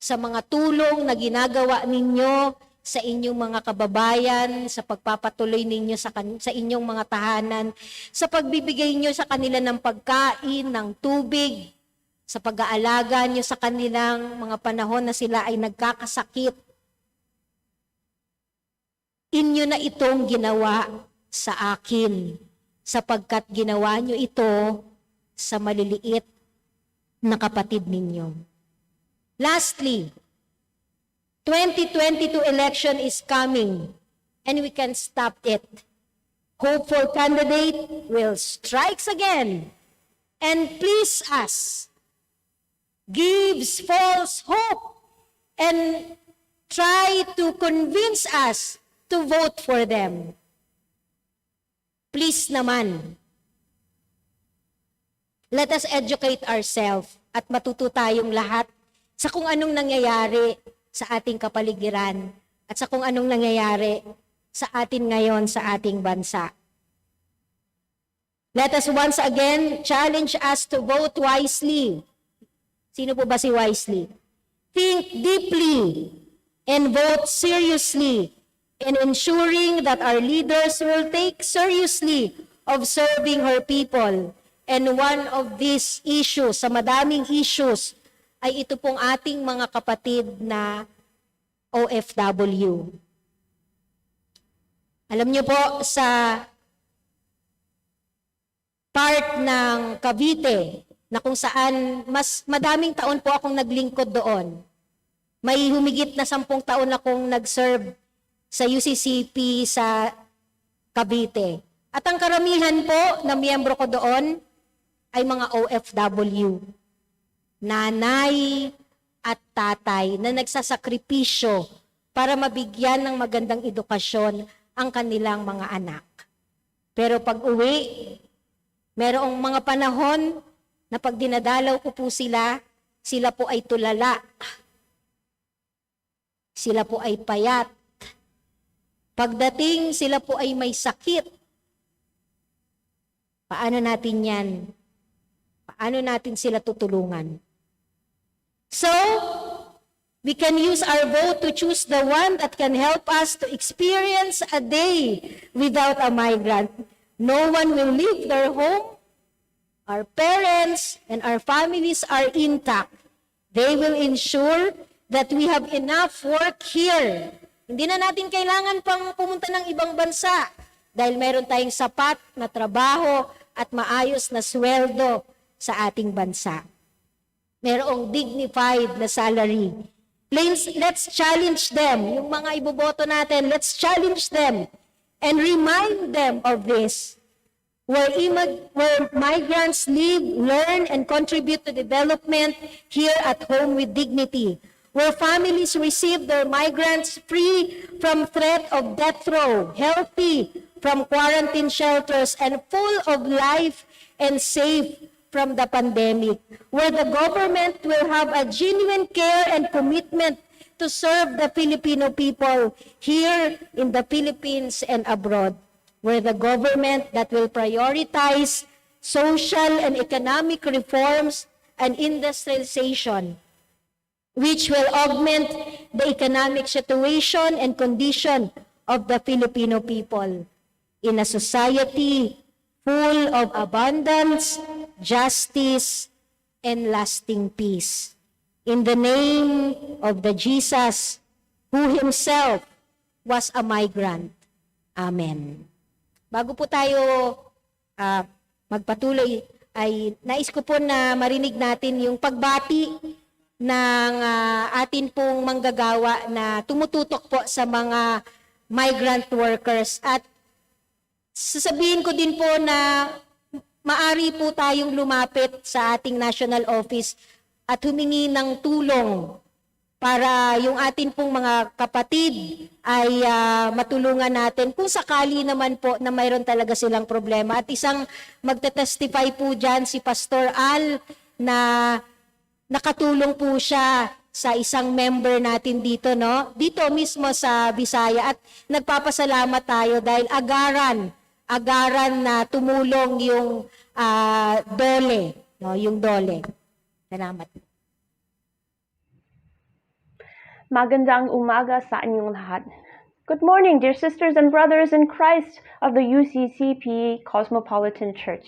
Sa mga tulong na ginagawa ninyo sa inyong mga kababayan, sa pagpapatuloy ninyo sa inyong mga tahanan, sa pagbibigay nyo sa kanila ng pagkain, ng tubig, sa pag-aalaga nyo sa kanilang mga panahon na sila ay nagkakasakit. Inyo na itong ginawa sa akin, sapagkat ginawa nyo ito sa maliliit na kapatid ninyo. Lastly, 2022 election is coming and we can stop it. Hopeful candidate will strikes again and please us, gives false hope and try to convince us to vote for them. Please naman, let us educate ourselves at matuto tayong lahat sa kung anong nangyayari sa ating kapaligiran at sa kung anong nangyayari sa atin ngayon sa ating bansa. Let us once again challenge us to vote wisely. Sino po ba si wisely? Think deeply and vote seriously in ensuring that our leaders will take seriously of serving her people. And one of these issues, sa madaming issues, ay ito pong ating mga kapatid na OFW. Alam niyo po, sa part ng Cavite, na kung saan mas madaming taon po akong naglingkod doon. May humigit na 10 taon akong nag-serve sa UCCP sa Cavite. At ang karamihan po na miyembro ko doon ay mga OFW. Nanay at tatay na nagsasakripisyo para mabigyan ng magandang edukasyon ang kanilang mga anak. Pero pag uwi, merong mga panahon na pag dinadalaw ko po sila, sila po ay tulala. Sila po ay payat. Pagdating, sila po ay may sakit. Paano natin yan? Paano natin sila tutulungan? So, we can use our vote to choose the one that can help us to experience a day without a migrant. No one will leave their home. Our parents and our families are intact. They will ensure that we have enough work here. Hindi na natin kailangan pang pumunta ng ibang bansa dahil meron tayong sapat na trabaho at maayos na sweldo sa ating bansa. Merong dignified na salary. Let's challenge them. Yung mga iboboto natin, let's challenge them and remind them of this. Where migrants live, learn, and contribute to development here at home with dignity. Where families receive their migrants free from threat of death row, healthy from quarantine shelters, and full of life and safe from the pandemic. Where the government will have a genuine care and commitment to serve the Filipino people here in the Philippines and abroad. Where the government that will prioritize social and economic reforms and industrialization, which will augment the economic situation and condition of the Filipino people in a society full of abundance, justice, and lasting peace. In the name of the Jesus who himself was a migrant. Amen. Bago po tayo magpatuloy, ay nais ko po na marinig natin yung pagbati ng atin pong manggagawa na tumututok po sa mga migrant workers. At sasabihin ko din po na maari po tayong lumapit sa ating national office at humingi ng tulong para yung atin pong mga kapatid ay matulungan natin kung sakali naman po na mayroon talaga silang problema. At isang magte-testify po dyan si Pastor Al na nakatulong po siya sa isang member natin dito, no? Dito mismo sa Bisaya. At nagpapasalamat tayo dahil agaran na tumulong yung dole, no? Yung dole. Salamat. Magandang umaga sa inyong lahat. Good morning, dear sisters and brothers in Christ of the UCCP Cosmopolitan Church.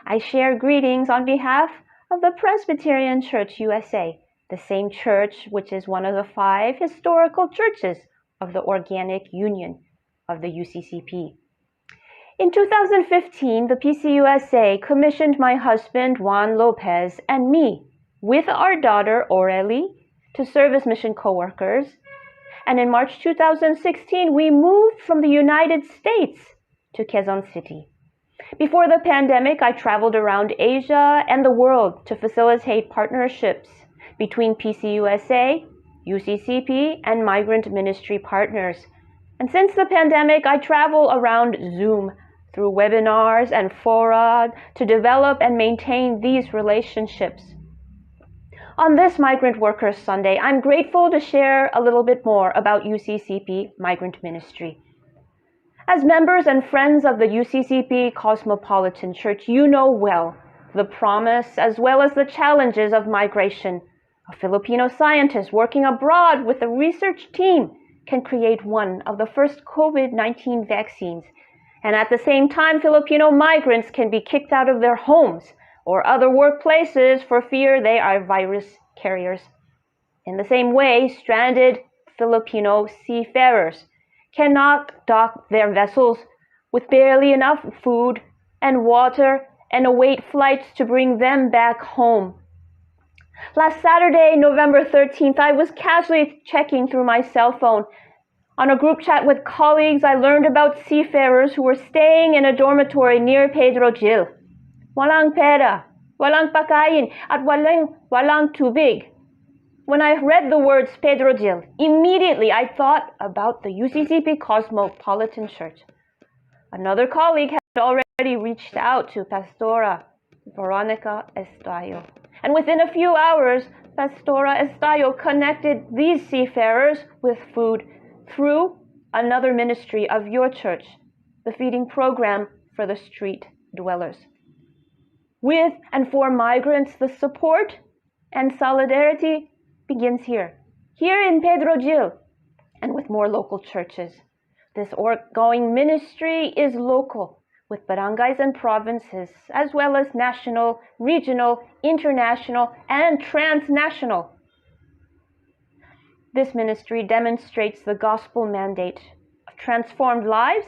I share greetings on behalf of the Presbyterian Church USA, the same church which is one of the 5 historical churches of the Organic Union, of the UCCP. In 2015, the PCUSA commissioned my husband, Juan Lopez, and me, with our daughter, Aurelie, to serve as mission co-workers. And in March 2016, we moved from the United States to Quezon City. Before the pandemic, I traveled around Asia and the world to facilitate partnerships between PCUSA, UCCP, and migrant ministry partners. And since the pandemic, I travel around Zoom through webinars and fora to develop and maintain these relationships. On this Migrant Workers Sunday, I'm grateful to share a little bit more about UCCP Migrant Ministry. As members and friends of the UCCP Cosmopolitan Church, you know well the promise as well as the challenges of migration. A Filipino scientist working abroad with a research team can create one of the first COVID-19 vaccines. And at the same time, Filipino migrants can be kicked out of their homes or other workplaces for fear they are virus carriers. In the same way, stranded Filipino seafarers cannot dock their vessels with barely enough food and water and await flights to bring them back home. Last Saturday, November 13th, I was casually checking through my cell phone. On a group chat with colleagues, I learned about seafarers who were staying in a dormitory near Pedro Gil. Walang pera, walang pakain, at walang tubig. When I read the words Pedro Gil, immediately I thought about the UCCP Cosmopolitan Church. Another colleague had already reached out to Pastora Veronica Estayo. And within a few hours, Pastora Estayo connected these seafarers with food through another ministry of your church, the feeding program for the street dwellers. With and for migrants, the support and solidarity begins here in Pedro Gil, and with more local churches. This ongoing ministry is local, with barangays and provinces, as well as national, regional, international, and transnational. This ministry demonstrates the gospel mandate of transformed lives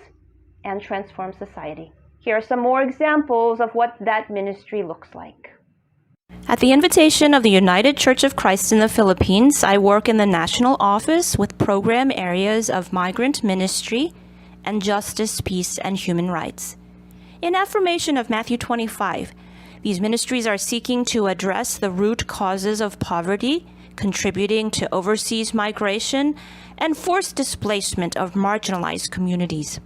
and transformed society. Here are some more examples of what that ministry looks like. At the invitation of the United Church of Christ in the Philippines, I work in the national office with program areas of migrant ministry and justice, peace, and human rights. In affirmation of Matthew 25, these ministries are seeking to address the root causes of poverty, contributing to overseas migration and forced displacement of marginalized communities.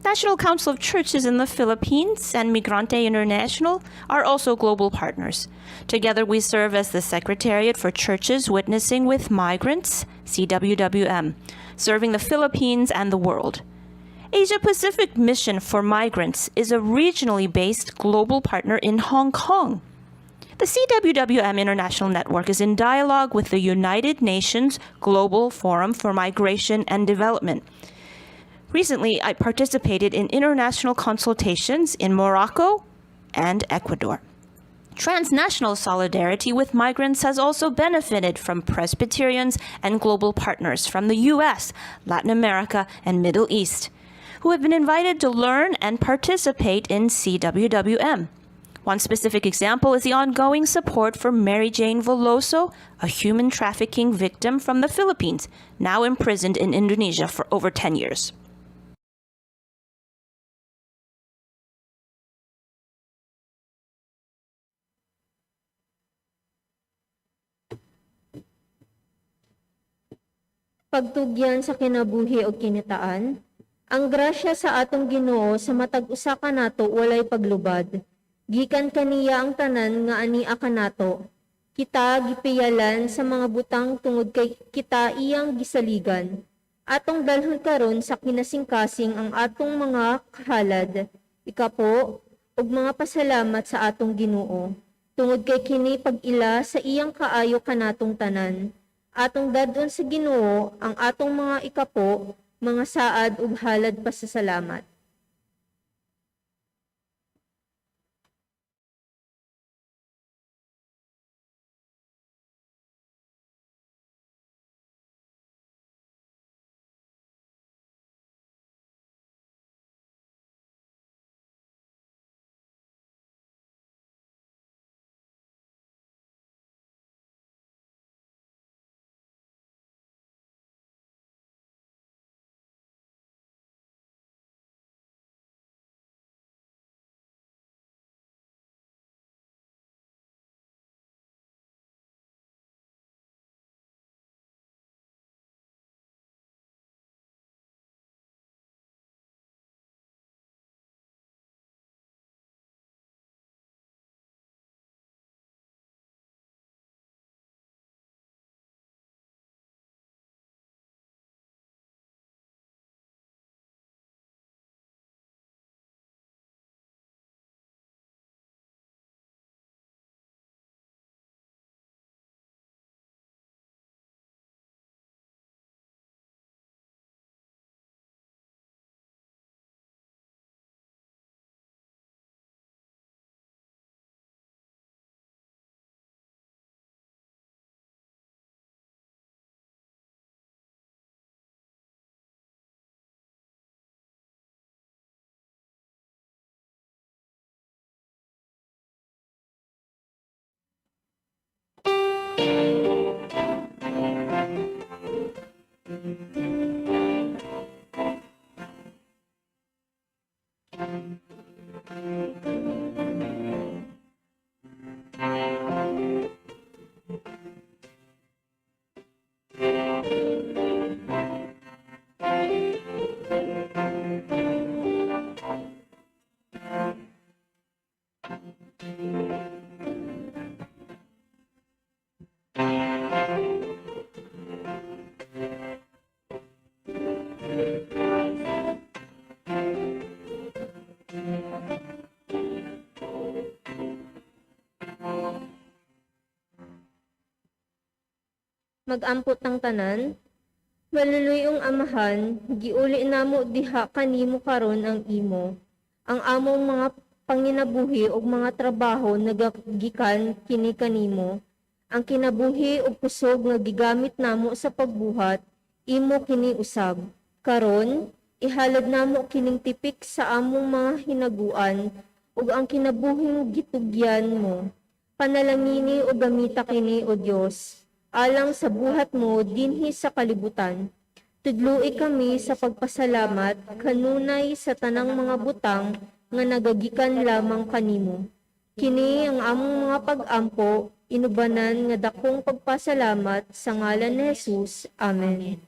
National Council of Churches in the Philippines and Migrante International are also global partners. Together, we serve as the Secretariat for Churches Witnessing with Migrants, CWWM, serving the Philippines and the world. Asia Pacific Mission for Migrants is a regionally based global partner in Hong Kong. The CWWM International Network is in dialogue with the United Nations Global Forum for Migration and Development. Recently, I participated in international consultations in Morocco and Ecuador. Transnational solidarity with migrants has also benefited from Presbyterians and global partners from the U.S., Latin America, and Middle East, who have been invited to learn and participate in CWWM. One specific example is the ongoing support for Mary Jane Veloso, a human trafficking victim from the Philippines, now imprisoned in Indonesia for over 10 years. Pagtugyan sa kinabuhi o kinitaan, ang grasya sa atong Ginoo sa matag usa ka nato walay paglubad. Gikan kaniya ang tanan nga ania kanato. Kita gipiyalan sa mga butang tungod kay kita iyang gisaligan. Atong dalhon karon sa kinasingkasing ang atong mga kahalad. Ikapo ug mga pasalamat sa atong Ginoo. Tungod kay kini pag-ila sa iyang kaayo kanatong tanan. Atong dadon sa Ginoo ang atong mga ikapo, mga saad ug halad pasasalamat. Mag-ampot ng tanan, maluluyong amahan, giuli namo diha kanimo karon ang imo. Ang among mga panginabuhi ug mga trabaho nagagikan kini kanimo. Ang kinabuhi ug kusog nga gigamit namo sa pagbuhat, imo kini usab. Karon, ihalad namo kining tipik sa among mga hinaguan ug ang kinabuhing gitugyan mo. Panalangini o gamita kini o Dios alang sa buhat mo dinhi sa kalibutan. Tudloi kami sa pagpasalamat kanunay sa tanang mga butang nga nagagikan lamang kanimo. Kini ang among mga pag-ampo, inubanan nga dakong pagpasalamat sa ngalan ni Jesus. Amen.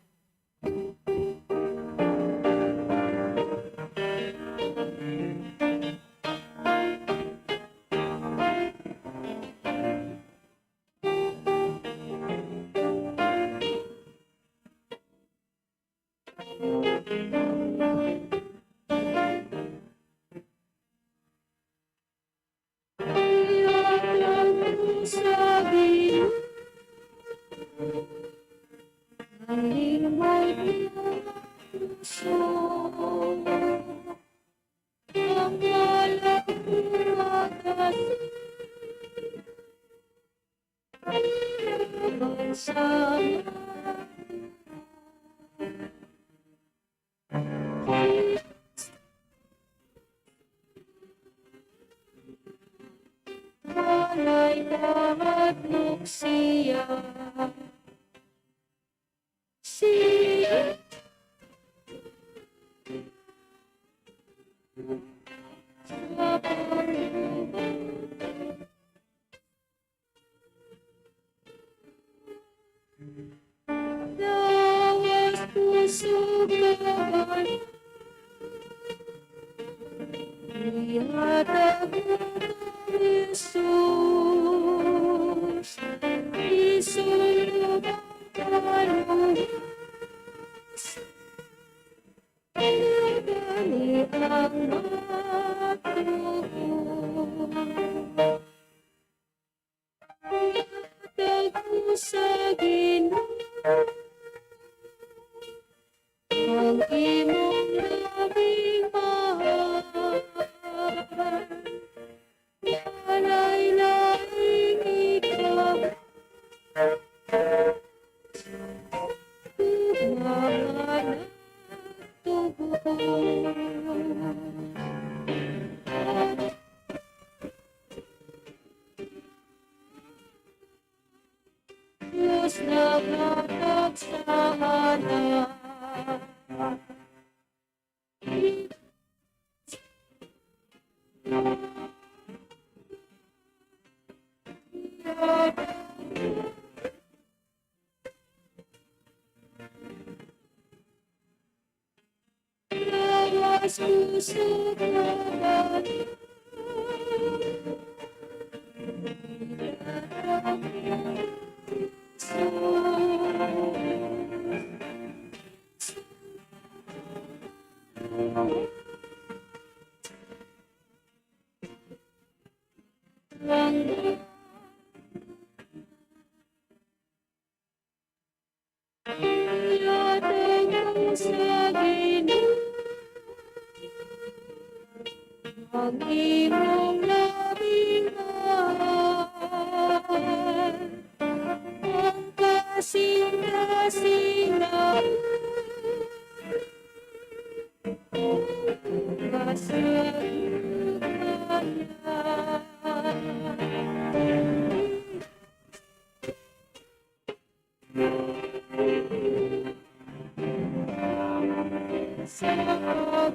sa buhay.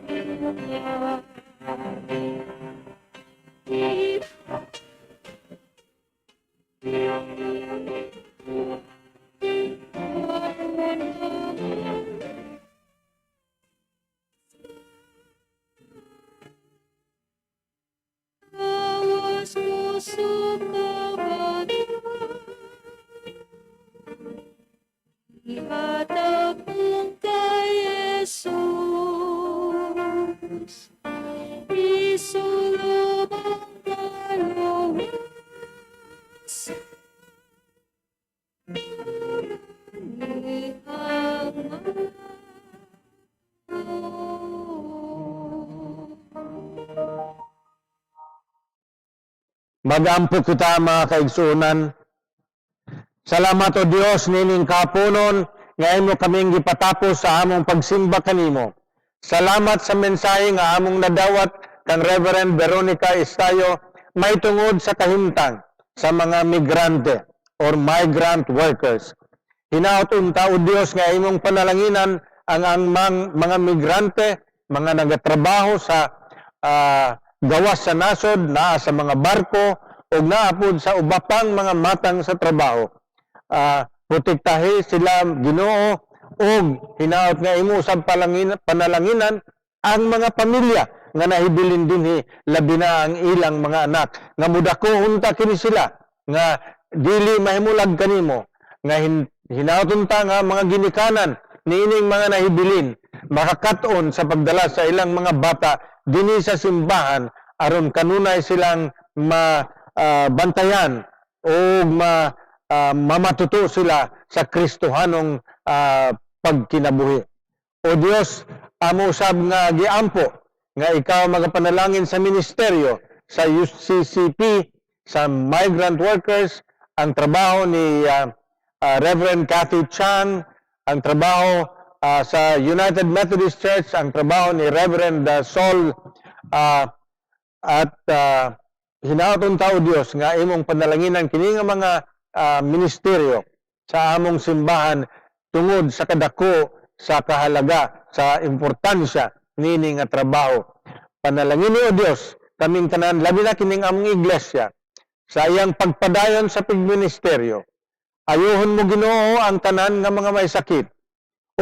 Awas puso ko ihatag mong kay Jesus, isulong ang kaluwas, ihang Magampo kita mga kaigsunan. Salamat o Dios nining kapunon ngayon mo kaming gipatapos sa among pagsimba kanimo. Salamat sa mensahe nga among nadawat kang Reverend Veronica Estayo may tungod sa kahimtang sa mga migrante or migrant workers. Hinaot unta o Dios nga imong panalanginan ang mga migrante, mga nagatrabaho sa gawas sa nasod, naa sa mga barko, o naapod sa ubapang mga matang sa trabaho. Protektahi sila Ginoo, o hinaot nga imo usab panalanginan ang mga pamilya nga nahibilin dinhi, labi na ang ilang mga anak. Nga mudako unta kini sila, nga dili mahimulag kanimo, nga hinaot unta nga mga ginikanan niining mga nahibilin, makakat-on sa pagdala sa ilang mga bata dinhi sa simbahan aron kanunay silang bantayan o mamatuto sila sa Kristohanong pagkinabuhi. O Dios, amo usab nga giampo nga ikaw magapanalangin sa ministeryo sa UCCP, sa migrant workers, ang trabaho ni Reverend Kathy Chan, ang trabaho sa United Methodist Church, ang trabaho ni Reverend Sol, at hinaoton tao Dios nga imong panalanginan kini nga mga ministeryo sa among simbahan tungod sa kadako, sa kahalaga, sa importansya nini nga trabaho. Panalangin o Dios kaming tanan, labi na kining among iglesia sa iyang pagpadayon sa pagministeryo. Ayuhon mo Ginoo ang tanan nga mga may sakit,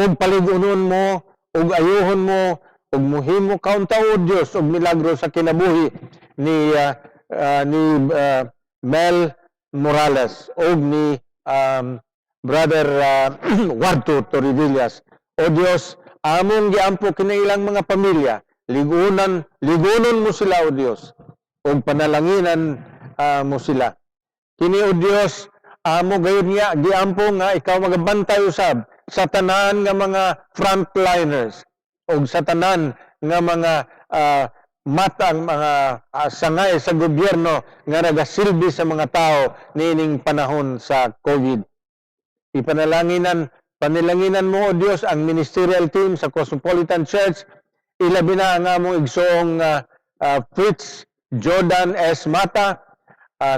ug paligunon mo, ug ayuhon mo, ug muhimo kaunta o Dios og milagro sa kinabuhi ni Mel Morales ug ni Brother Warto Torrivillas. O Dios, among giampo kini ilang mga pamilya, ligunon mo sila o Dios, ug panalanginan mo sila. Kini o Dios, amo gayud nga giampo nga ikaw magabantay usab sa tanan nga mga frontliners ug sa tanan nga mga matang mga sangay sa gobyerno nga nagasilbi sa mga tao nining panahon sa COVID. Panilanginan mo o Dios ang ministerial team sa Cosmopolitan Church, ilabi na ang among igsoong Fritz Jordan S. Mata,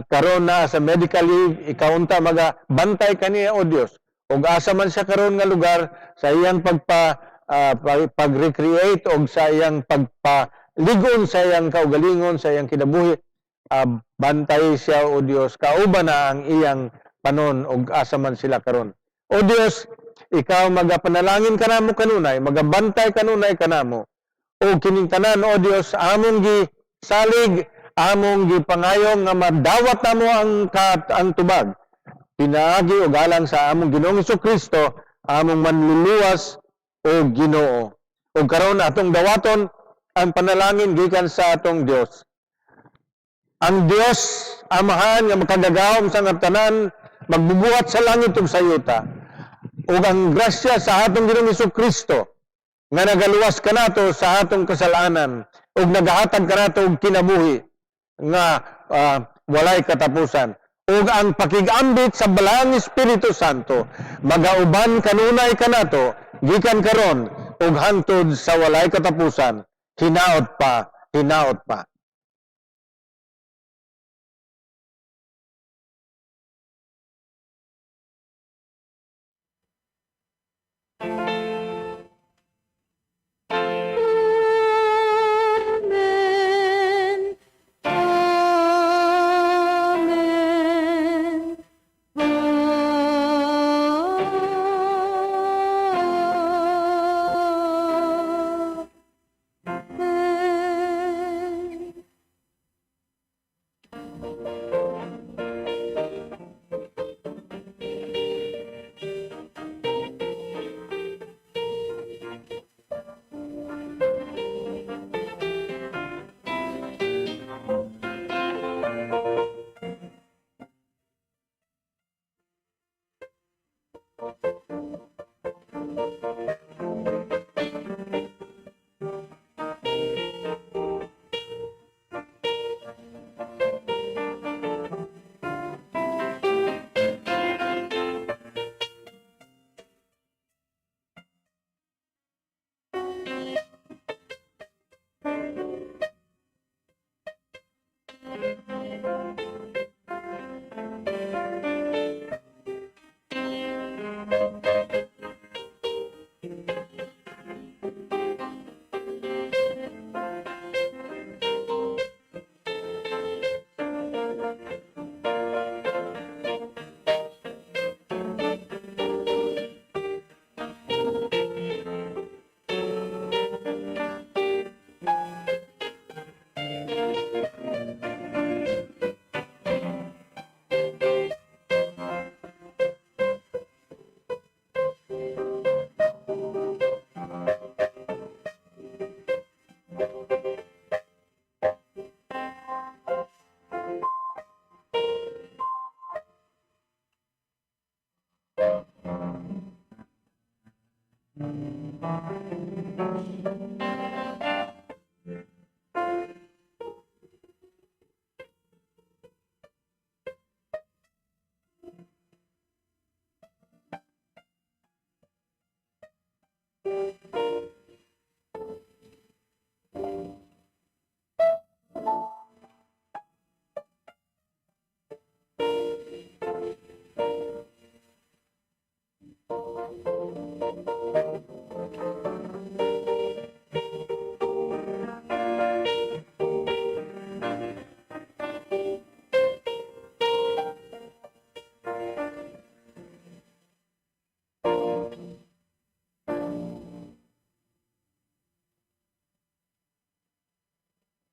karon na sa medical leave, ikaunta magabantay kaniya o Dios. Ug asa man siya karon nga lugar sa iyang pag-recreate o sa iyang pagpaligon sa iyang kaugalingon, sa iyang kinabuhi, bantay siya o Dios, kauban na ang iyang panon ug asa man sila karon. O Dios, ikaw magapanalangin kanamo kanunay, magabantay kanunay kanamo. O kining tanan o Dios, among gisalig, among gipangayong nga madawat namo ang tubag. Pinaagi o galang sa among Ginoong Jesucristo, among manluluwas o Ginoo. O karon atong dawaton ang panalangin gikan sa atong Dios. Ang Dios Amahan nga makagagawom sa tanan, magbubuhat sa langit ug sa yuta. Ug ang grasya sa atong Ginoong Jesucristo nga nagaluwas kanato sa atong kasalanan ug nagahatag kanato og kinabuhi nga walay katapusan. Ug ang pakigambit sa Balaang Espiritu Santo magauban kanunay kanato gikan karon ug hangtod sa walay katapusan. Hinaot pa, hinaot pa.